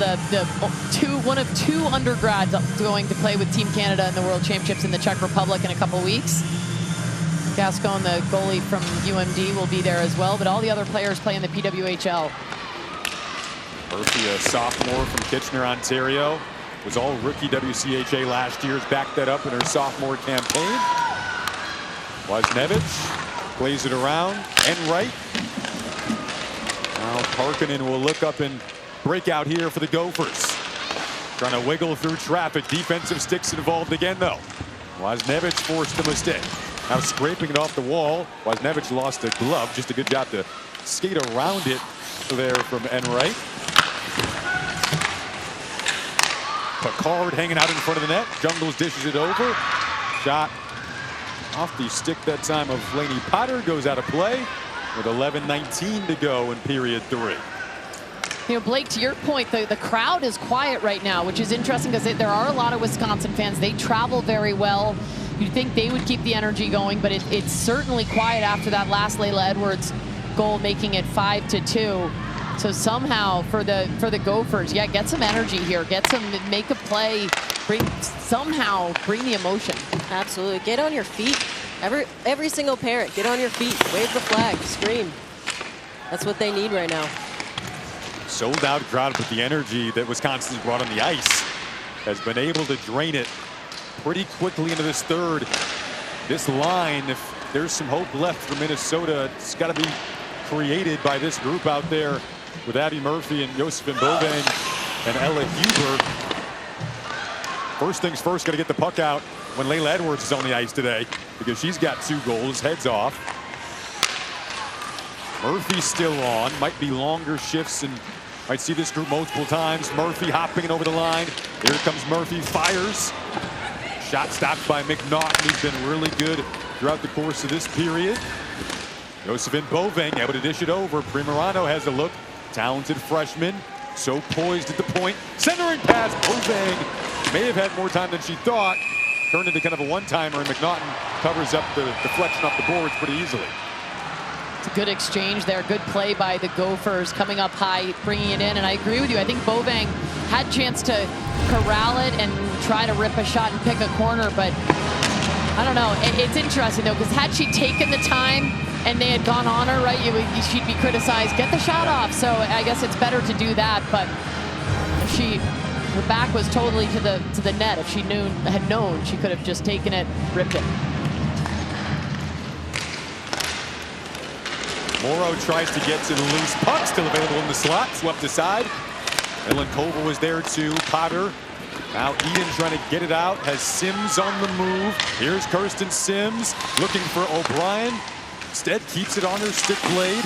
of two undergrads going to play with Team Canada in the World Championships in the Czech Republic in a couple weeks. Gascon, the goalie from UMD, will be there as well, but all the other players play in the PWHL. Murphy, a sophomore from Kitchener, Ontario, was all rookie WCHA last year. Has backed that up in her sophomore campaign. Wozniewicz plays it around and right. Now Parkkinen will look up and break out here for the Gophers. Trying to wiggle through traffic. Defensive sticks involved again, though. Wozniewicz forced a mistake. Now scraping it off the wall. Wozniewicz lost a glove. Just a good job to skate around it there from Enright. Picard hanging out in front of the net. Jungles dishes it over. Shot off the stick that time of Lainey Potter. Goes out of play with 11:19 to go in period 3. You know, Blake, to your point, the crowd is quiet right now, which is interesting because there are a lot of Wisconsin fans. They travel very well. You'd think they would keep the energy going, but it's certainly quiet after that last Layla Edwards goal, making it 5-2. So somehow for the Gophers, yeah, get some energy here, make a play, somehow bring the emotion. Absolutely, get on your feet. Every single parent, get on your feet, wave the flag, scream. That's what they need right now. Sold out crowd, but the energy that Wisconsin's brought on the ice has been able to drain it pretty quickly into this third. This line, if there's some hope left for Minnesota, it's got to be created by this group out there with Abby Murphy and Josephine Bovang and Ella Huber. First things first, got to get the puck out when Layla Edwards is on the ice today, because she's got 2 goals, heads off. Murphy's still on, might be longer shifts, and might see this group multiple times. Murphy hopping over the line. Here comes Murphy, fires. Shot stopped by McNaughton. He's been really good throughout the course of this period. Josephine Bovang able to dish it over. Primorano has a look. Talented freshman, so poised at the point. Centering pass, Bovang may have had more time than she thought. Turned into kind of a one-timer, and McNaughton covers up the deflection off the boards pretty easily. It's a good exchange there. Good play by the Gophers, coming up high, bringing it in. And I agree with you. I think Bovang had a chance to corral it and try to rip a shot and pick a corner, but I don't know. It's interesting, though, because had she taken the time and they had gone on her, right, she'd be criticized. Get the shot off. So I guess it's better to do that. But if her back was totally to the net. If she had known, she could have just taken it, ripped it. Morrow tries to get to the loose puck, still available in the slot, swept aside. Ellen Koval was there too. Potter. Now Eden trying to get it out, has Sims on the move. Here's Kirsten Sims looking for O'Brien. Instead keeps it on her stick blade.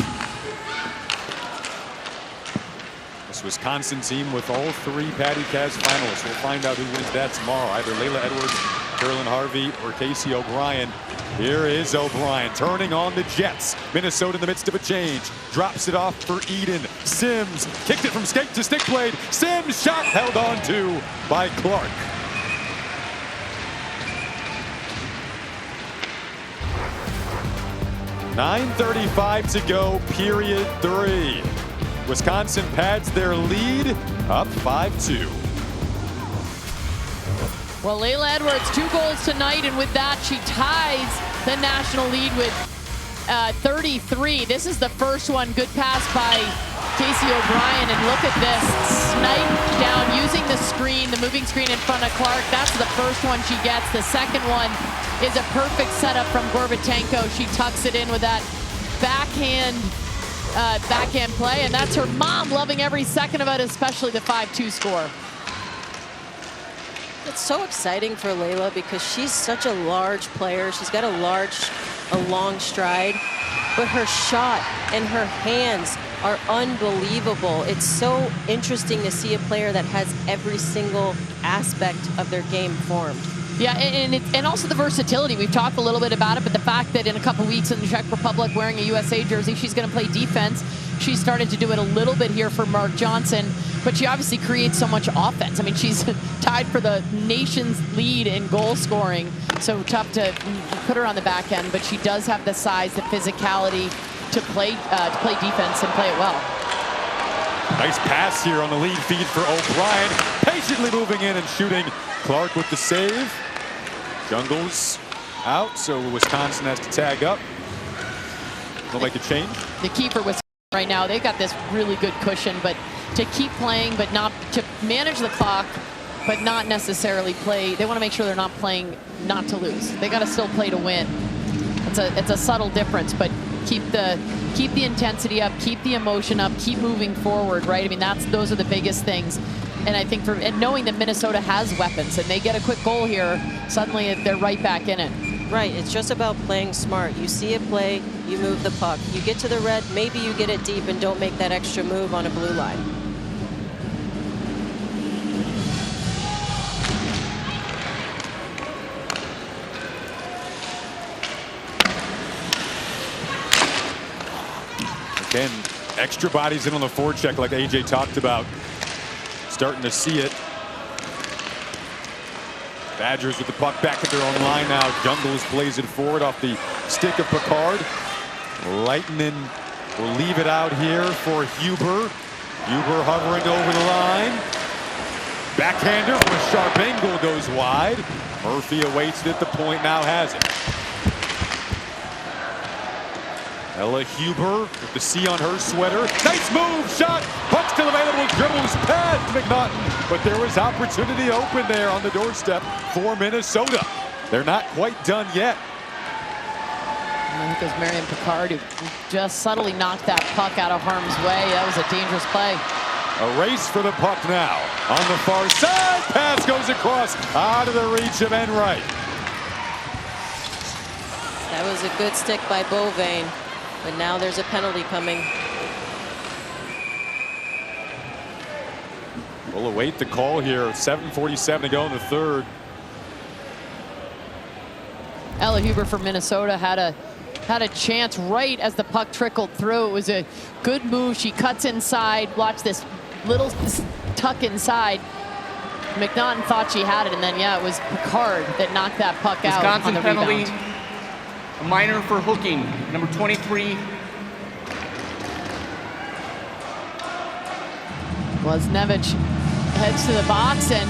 This Wisconsin team with all 3 Patty Caz finalists. We'll find out who wins that tomorrow. Either Layla Edwards, Carolyn Harvey, or Casey O'Brien. Here is O'Brien turning on the Jets. Minnesota in the midst of a change. Drops it off for Eden. Sims kicked it from skate to stick blade. Sims shot held on to by Clark. .9:35 to go, period 3. Wisconsin pads their lead, up 5-2. Well, Layla Edwards, 2 goals tonight, and with that, she ties the national lead with 33. This is the first one. Good pass by Casey O'Brien, and look at this. Snipe down using the screen, the moving screen in front of Clark. That's the first one she gets. The second one is a perfect setup from Gorbatenko. She tucks it in with that backhand play, and that's her mom loving every second of it, especially the 5-2 score. It's so exciting for Layla because she's such a large player. She's got a long stride. but her shot and her hands are unbelievable. It's so interesting to see a player that has every single aspect of their game formed. Yeah, and also the versatility. We've talked a little bit about it, but the fact that in a couple weeks in the Czech Republic wearing a USA jersey, she's going to play defense. She started to do it a little bit here for Mark Johnson, but she obviously creates so much offense. I mean, she's tied for the nation's lead in goal scoring, so tough to put her on the back end, but she does have the size, the physicality to play defense and play it well. Nice pass here on the lead feed for O'Brien. Patiently moving in and shooting. Clark with the save. Jungle's out, so Wisconsin has to tag up. They'll make a change. The key for Wisconsin right now, they've got this really good cushion, but to keep playing, but not to manage the clock, but not necessarily play. They want to make sure they're not playing not to lose. They got to still play to win. It's a subtle difference, but keep the intensity up, keep the emotion up, keep moving forward, right? I mean, those are the biggest things. And I think and knowing that Minnesota has weapons and they get a quick goal here, suddenly they're right back in it. Right, it's just about playing smart. You see it play, you move the puck. You get to the red, maybe you get it deep and don't make that extra move on a blue line. Again, extra bodies in on the forecheck like AJ talked about. Starting to see it. Badgers with the puck back at their own line now. Jungles plays it forward off the stick of Picard. Lightning will leave it out here for Huber. Huber hovering over the line. Backhander from a sharp angle goes wide. Murphy awaits it at the point, now has it. Ella Huber with the C on her sweater. Nice move, shot. Puck still available, dribbles past McNaughton. But there was opportunity open there on the doorstep for Minnesota. They're not quite done yet. I think it was Marion Picard who just subtly knocked that puck out of harm's way. That was a dangerous play. A race for the puck now. On the far side, pass goes across out of the reach of Enright. That was a good stick by Beauvain. But now there's a penalty coming. We'll await the call here. 7:47 to go in the third. Ella Huber from Minnesota had a chance right as the puck trickled through. It was a good move. She cuts inside. Watch this little tuck inside. McNaughton thought she had it, and then, yeah, it was Picard that knocked that puck out on the penalty. rebound. A minor for hooking, number 23. Wozniewicz heads to the box, and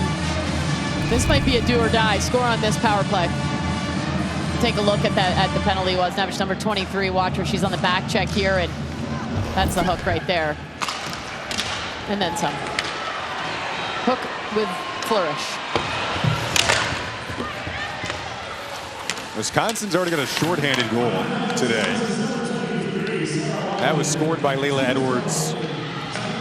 this might be a do or die. Score on this power play. Take a look at the penalty. Wozniewicz, number 23. Watch her. She's on the back check here, and that's the hook right there. And then some. Hook with flourish. Wisconsin's already got a shorthanded goal today. That was scored by Layla Edwards.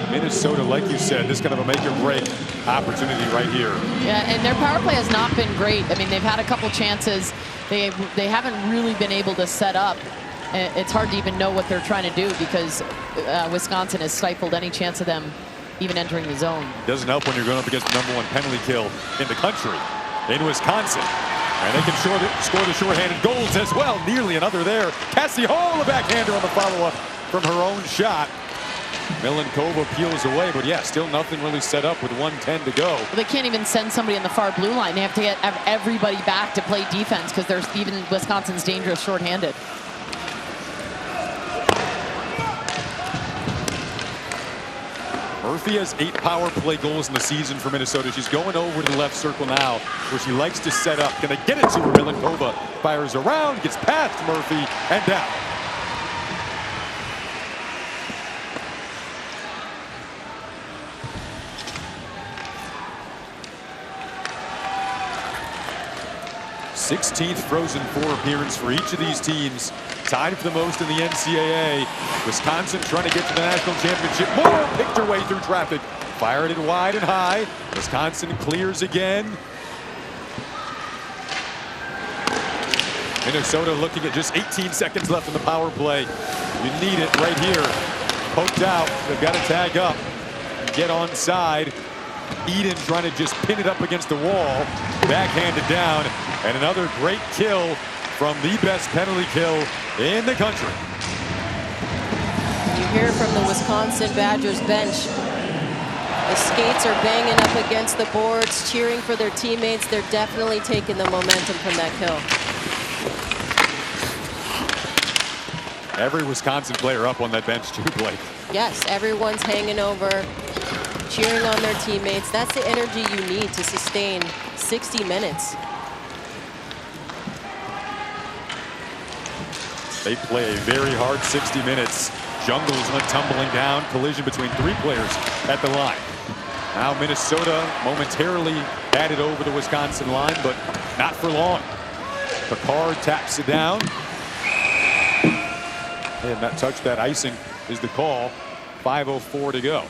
Minnesota, like you said, this kind of a make or break opportunity right here. Yeah, and their power play has not been great. I mean, they've had a couple chances. They haven't really been able to set up. It's hard to even know what they're trying to do because Wisconsin has stifled any chance of them even entering the zone. Doesn't help when you're going up against the #1 penalty kill in the country, in Wisconsin. And they can score the shorthanded goals as well. Nearly another there. Cassie Hall, the backhander on the follow-up from her own shot. Milenkova peels away, but yeah, still nothing really set up with 1:10 to go. Well, they can't even send somebody in the far blue line. They have to have everybody back to play defense because there's even Wisconsin's dangerous shorthanded. Murphy has 8 power play goals in the season for Minnesota. She's going over to the left circle now where she likes to set up. Gonna get it to her. Milenkova fires around, gets past Murphy and down. #16th Frozen Four appearance for each of these teams. Tied for the most in the NCAA. Wisconsin trying to get to the national championship. Moore picked her way through traffic. Fired it wide and high. Wisconsin clears again. Minnesota looking at just 18 seconds left in the power play. You need it right here. Poked out. They've got to tag up. Get onside. Eden trying to just pin it up against the wall. Backhanded down. And another great kill from the best penalty kill in the country. You hear from the Wisconsin Badgers bench. The skates are banging up against the boards, cheering for their teammates. They're definitely taking the momentum from that kill. Every Wisconsin player up on that bench too, Blake. Yes, everyone's hanging over, cheering on their teammates. That's the energy you need to sustain 60 minutes. They play a very hard 60 minutes. Jungles went tumbling down. Collision between 3 players at the line. Now Minnesota momentarily added over the Wisconsin line, but not for long. Picard taps it down. And that touch, that icing is the call. 5:04 to go.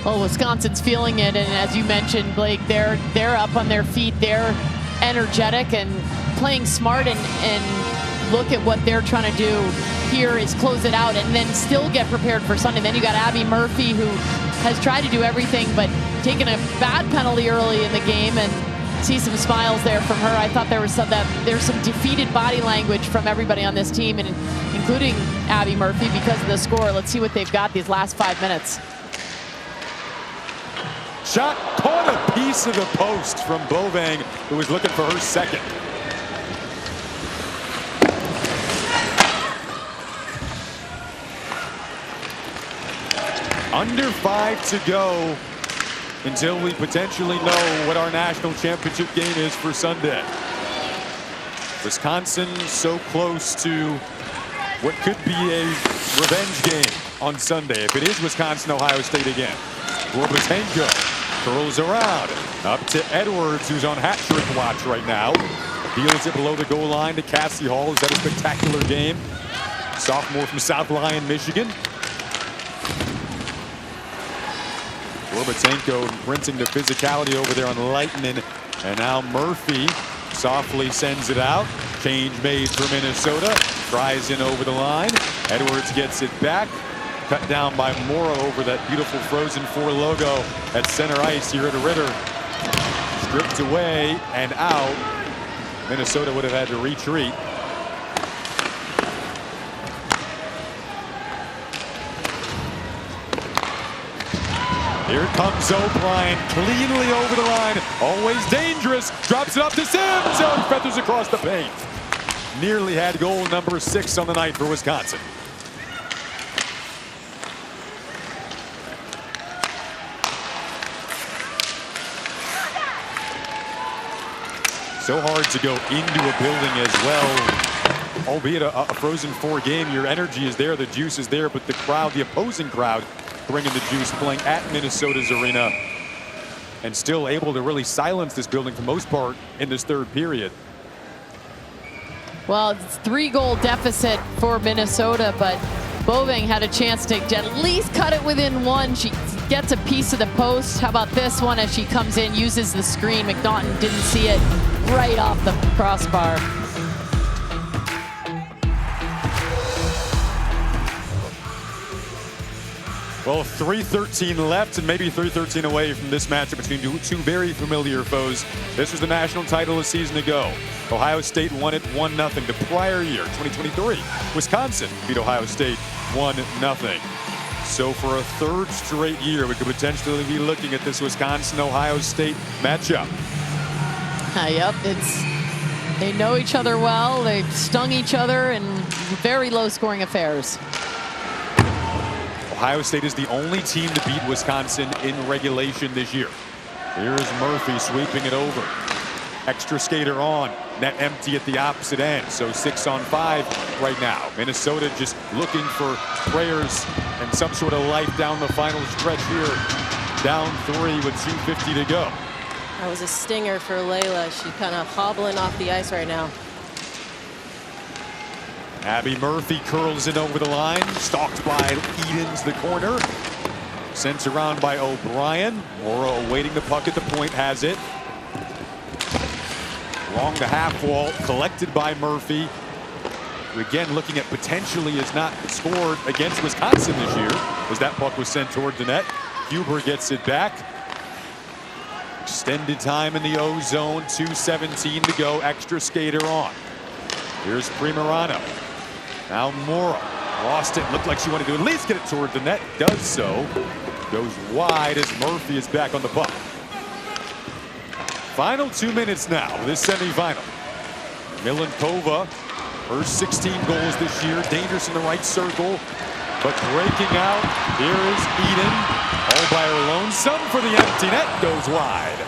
Well, Wisconsin's feeling it, and as you mentioned, Blake, they're up on their feet. They're energetic and playing smart, and look at what they're trying to do here is close it out and then still get prepared for Sunday. Then you got Abby Murphy, who has tried to do everything but taken a bad penalty early in the game, and see some smiles there from her. I thought there's some defeated body language from everybody on this team, and including Abby Murphy, because of the score. Let's see what they've got these last 5 minutes. Shot caught a piece of the post from Bovang, who was looking for her second. Under 5 to go until we potentially know what our national championship game is for Sunday. Wisconsin so close to what could be a revenge game on Sunday. If it is Wisconsin-Ohio State again. Gorbatenko curls around. Up to Edwards, who's on hat trick watch right now. Deals it below the goal line to Cassie Hall. Is that a spectacular game? Sophomore from South Lyon, Michigan. Gorbatenko imprinting the physicality over there on Lightning. And now Murphy softly sends it out. Change made for Minnesota. Tries in over the line. Edwards gets it back. Cut down by Mora over that beautiful Frozen 4 logo at center ice here at Ritter. Stripped away and out. Minnesota would have had to retreat. Here comes O'Brien, cleanly over the line, always dangerous, drops it up to Sims, and feathers across the paint. Nearly had goal number 6 on the night for Wisconsin. So hard to go into a building as well. Albeit a Frozen 4 game, your energy is there, the juice is there, but the crowd, the opposing crowd, bringing the juice, playing at Minnesota's arena, and still able to really silence this building for the most part in this third period. Well, it's 3-goal deficit for Minnesota, but Bovang had a chance to at least cut it within 1. She gets a piece of the post. How about this one as she comes in, uses the screen. McNaughton didn't see it, right off the crossbar. Well, 3:13 left, and maybe 3:13 away from this matchup between two very familiar foes. This was the national title a season ago. Ohio State won it 1-0. The prior year, 2023, Wisconsin beat Ohio State 1-0. So for a third straight year, we could potentially be looking at this Wisconsin-Ohio State matchup. Yep, they know each other well. They've stung each other in very low-scoring affairs. Ohio State is the only team to beat Wisconsin in regulation this year. Here's Murphy sweeping it over. Extra skater on. Net empty at the opposite end. So 6-on-5 right now. Minnesota just looking for prayers and some sort of life down the final stretch here. Down 3 with 2:50 to go. That was a stinger for Layla. She's kind of hobbling off the ice right now. Abby Murphy curls it over the line. Stalked by Edens, the corner. Sent around by O'Brien. Mora awaiting the puck at the point, has it. Along the half wall, collected by Murphy. Who again looking at potentially has not scored against Wisconsin this year, as that puck was sent toward the net. Huber gets it back. Extended time in the O zone, 2:17 to go, extra skater on. Here's Primerano. Now Mora. Lost it, looked like she wanted to at least get it toward the net. Does so. Goes wide as Murphy is back on the puck. Final 2 minutes now, this semifinal. Milenkova, her 16 goals this year. Dangerous in the right circle, but breaking out. Here is Eden, all by her lonesome for the empty net. Goes wide.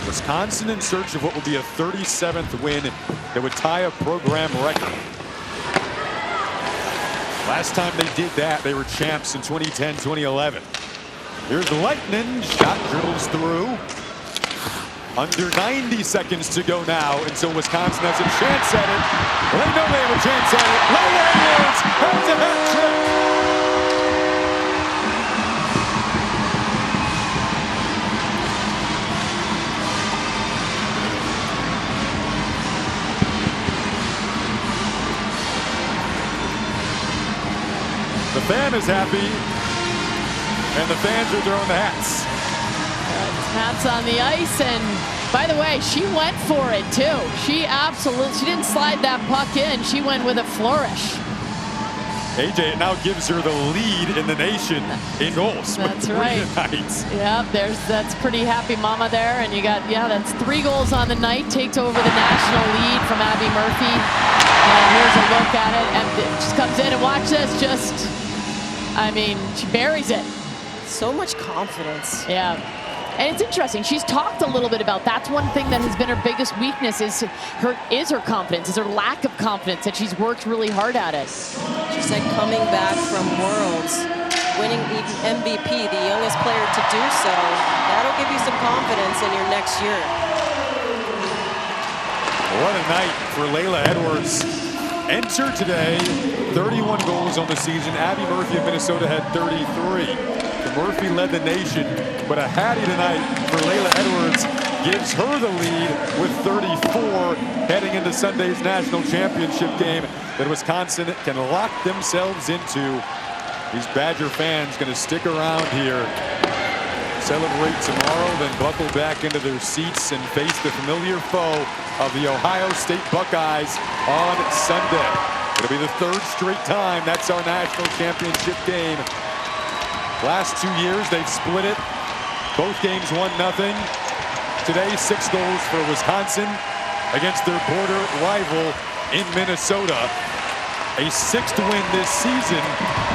Wisconsin in search of what would be a 37th win that would tie a program record. Last time they did that, they were champs in 2010, 2011. Here's Lightning, shot dribbles through. Under 90 seconds to go now, and so Wisconsin has a chance at it. They know they have a chance at it. Layla Edwards has a hat trick. The fan is happy, and the fans are throwing the hats. Hats on the ice, and by the way, she went for it too. She didn't slide that puck in. She went with a flourish. AJ, it now gives her the lead in the nation in goals. That's right. Yeah, that's pretty happy mama there, and you got, that's 3 goals on the night. Takes over the national lead from Abby Murphy. And here's a look at it, and it just comes in, and watch this, I mean, she buries it. So much confidence. Yeah. And it's interesting. She's talked a little bit about that's one thing that has been her biggest weakness is her confidence, is her lack of confidence, that she's worked really hard at it. She said coming back from Worlds, winning MVP, the youngest player to do so, that'll give you some confidence in your next year. What a night for Layla Edwards. Enter today, 31 goals on the season. Abby Murphy of Minnesota had 33. Murphy led the nation, but a hattie tonight for Layla Edwards gives her the lead with 34 heading into Sunday's national championship game that Wisconsin can lock themselves into. These Badger fans going to stick around here, celebrate tomorrow, then buckle back into their seats and face the familiar foe of the Ohio State Buckeyes on Sunday. It'll be the 3rd straight time that's our national championship game. Last 2 years, they've split it. Both games 1-0. Today, 6 goals for Wisconsin against their border rival in Minnesota. A 6th win this season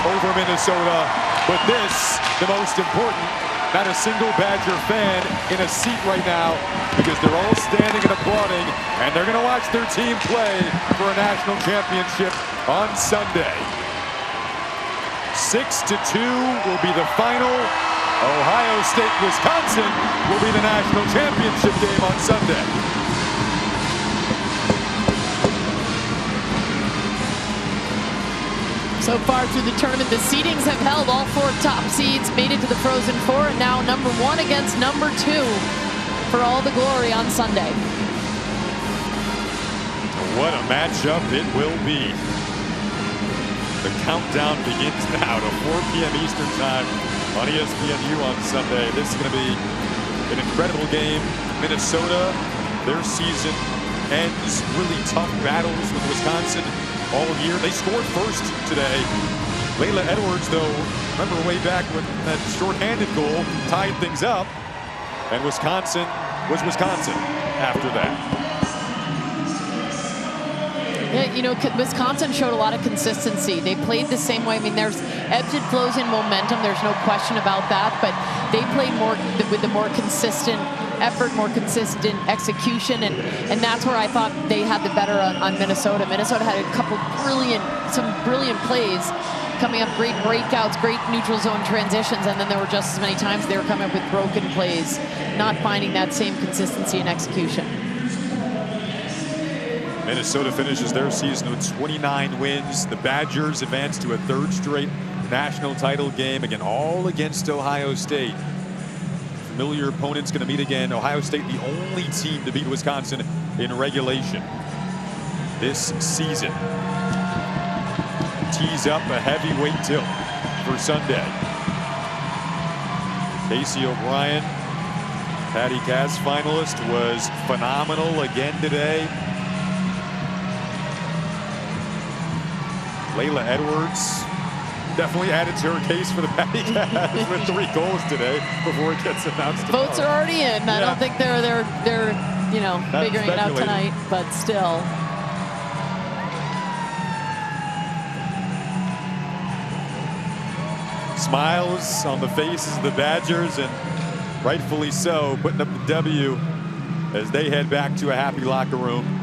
over Minnesota. But this, the most important, not a single Badger fan in a seat right now because they're all standing and applauding, and they're going to watch their team play for a national championship on Sunday. 6-2 will be the final. Ohio State, Wisconsin will be the national championship game on Sunday. So far through the tournament, the seedings have held. All 4 top seeds made it to the Frozen Four, and now number 1 against number 2 for all the glory on Sunday. What a matchup it will be. The countdown begins now to 4 p.m. Eastern time on ESPNU on Sunday. This is going to be an incredible game. Minnesota, their season ends really tough battles with Wisconsin all year. They scored first today. Layla Edwards, though, remember way back when that shorthanded goal tied things up, and Wisconsin was Wisconsin after that. Yeah, Wisconsin showed a lot of consistency. They played the same way. I mean, there's ebbs and flows in momentum. There's no question about that. But they played more with the more consistent effort, more consistent execution, and that's where I thought they had the better on Minnesota. Minnesota had a couple some brilliant plays coming up, great breakouts, great neutral zone transitions, and then there were just as many times they were coming up with broken plays, not finding that same consistency and execution. Minnesota finishes their season with 29 wins. The Badgers advance to a 3rd straight national title game, again, all against Ohio State. Familiar opponents going to meet again. Ohio State, the only team to beat Wisconsin in regulation this season. Tees up a heavyweight tilt for Sunday. Casey O'Brien, Patty Cass finalist, was phenomenal again today. Layla Edwards definitely added to her case for the Patty Cass with 3 goals today before it gets announced tomorrow. Votes are already in. I don't think they're you know, figuring it out tonight, but still. Smiles on the faces of the Badgers, and rightfully so, putting up the W as they head back to a happy locker room.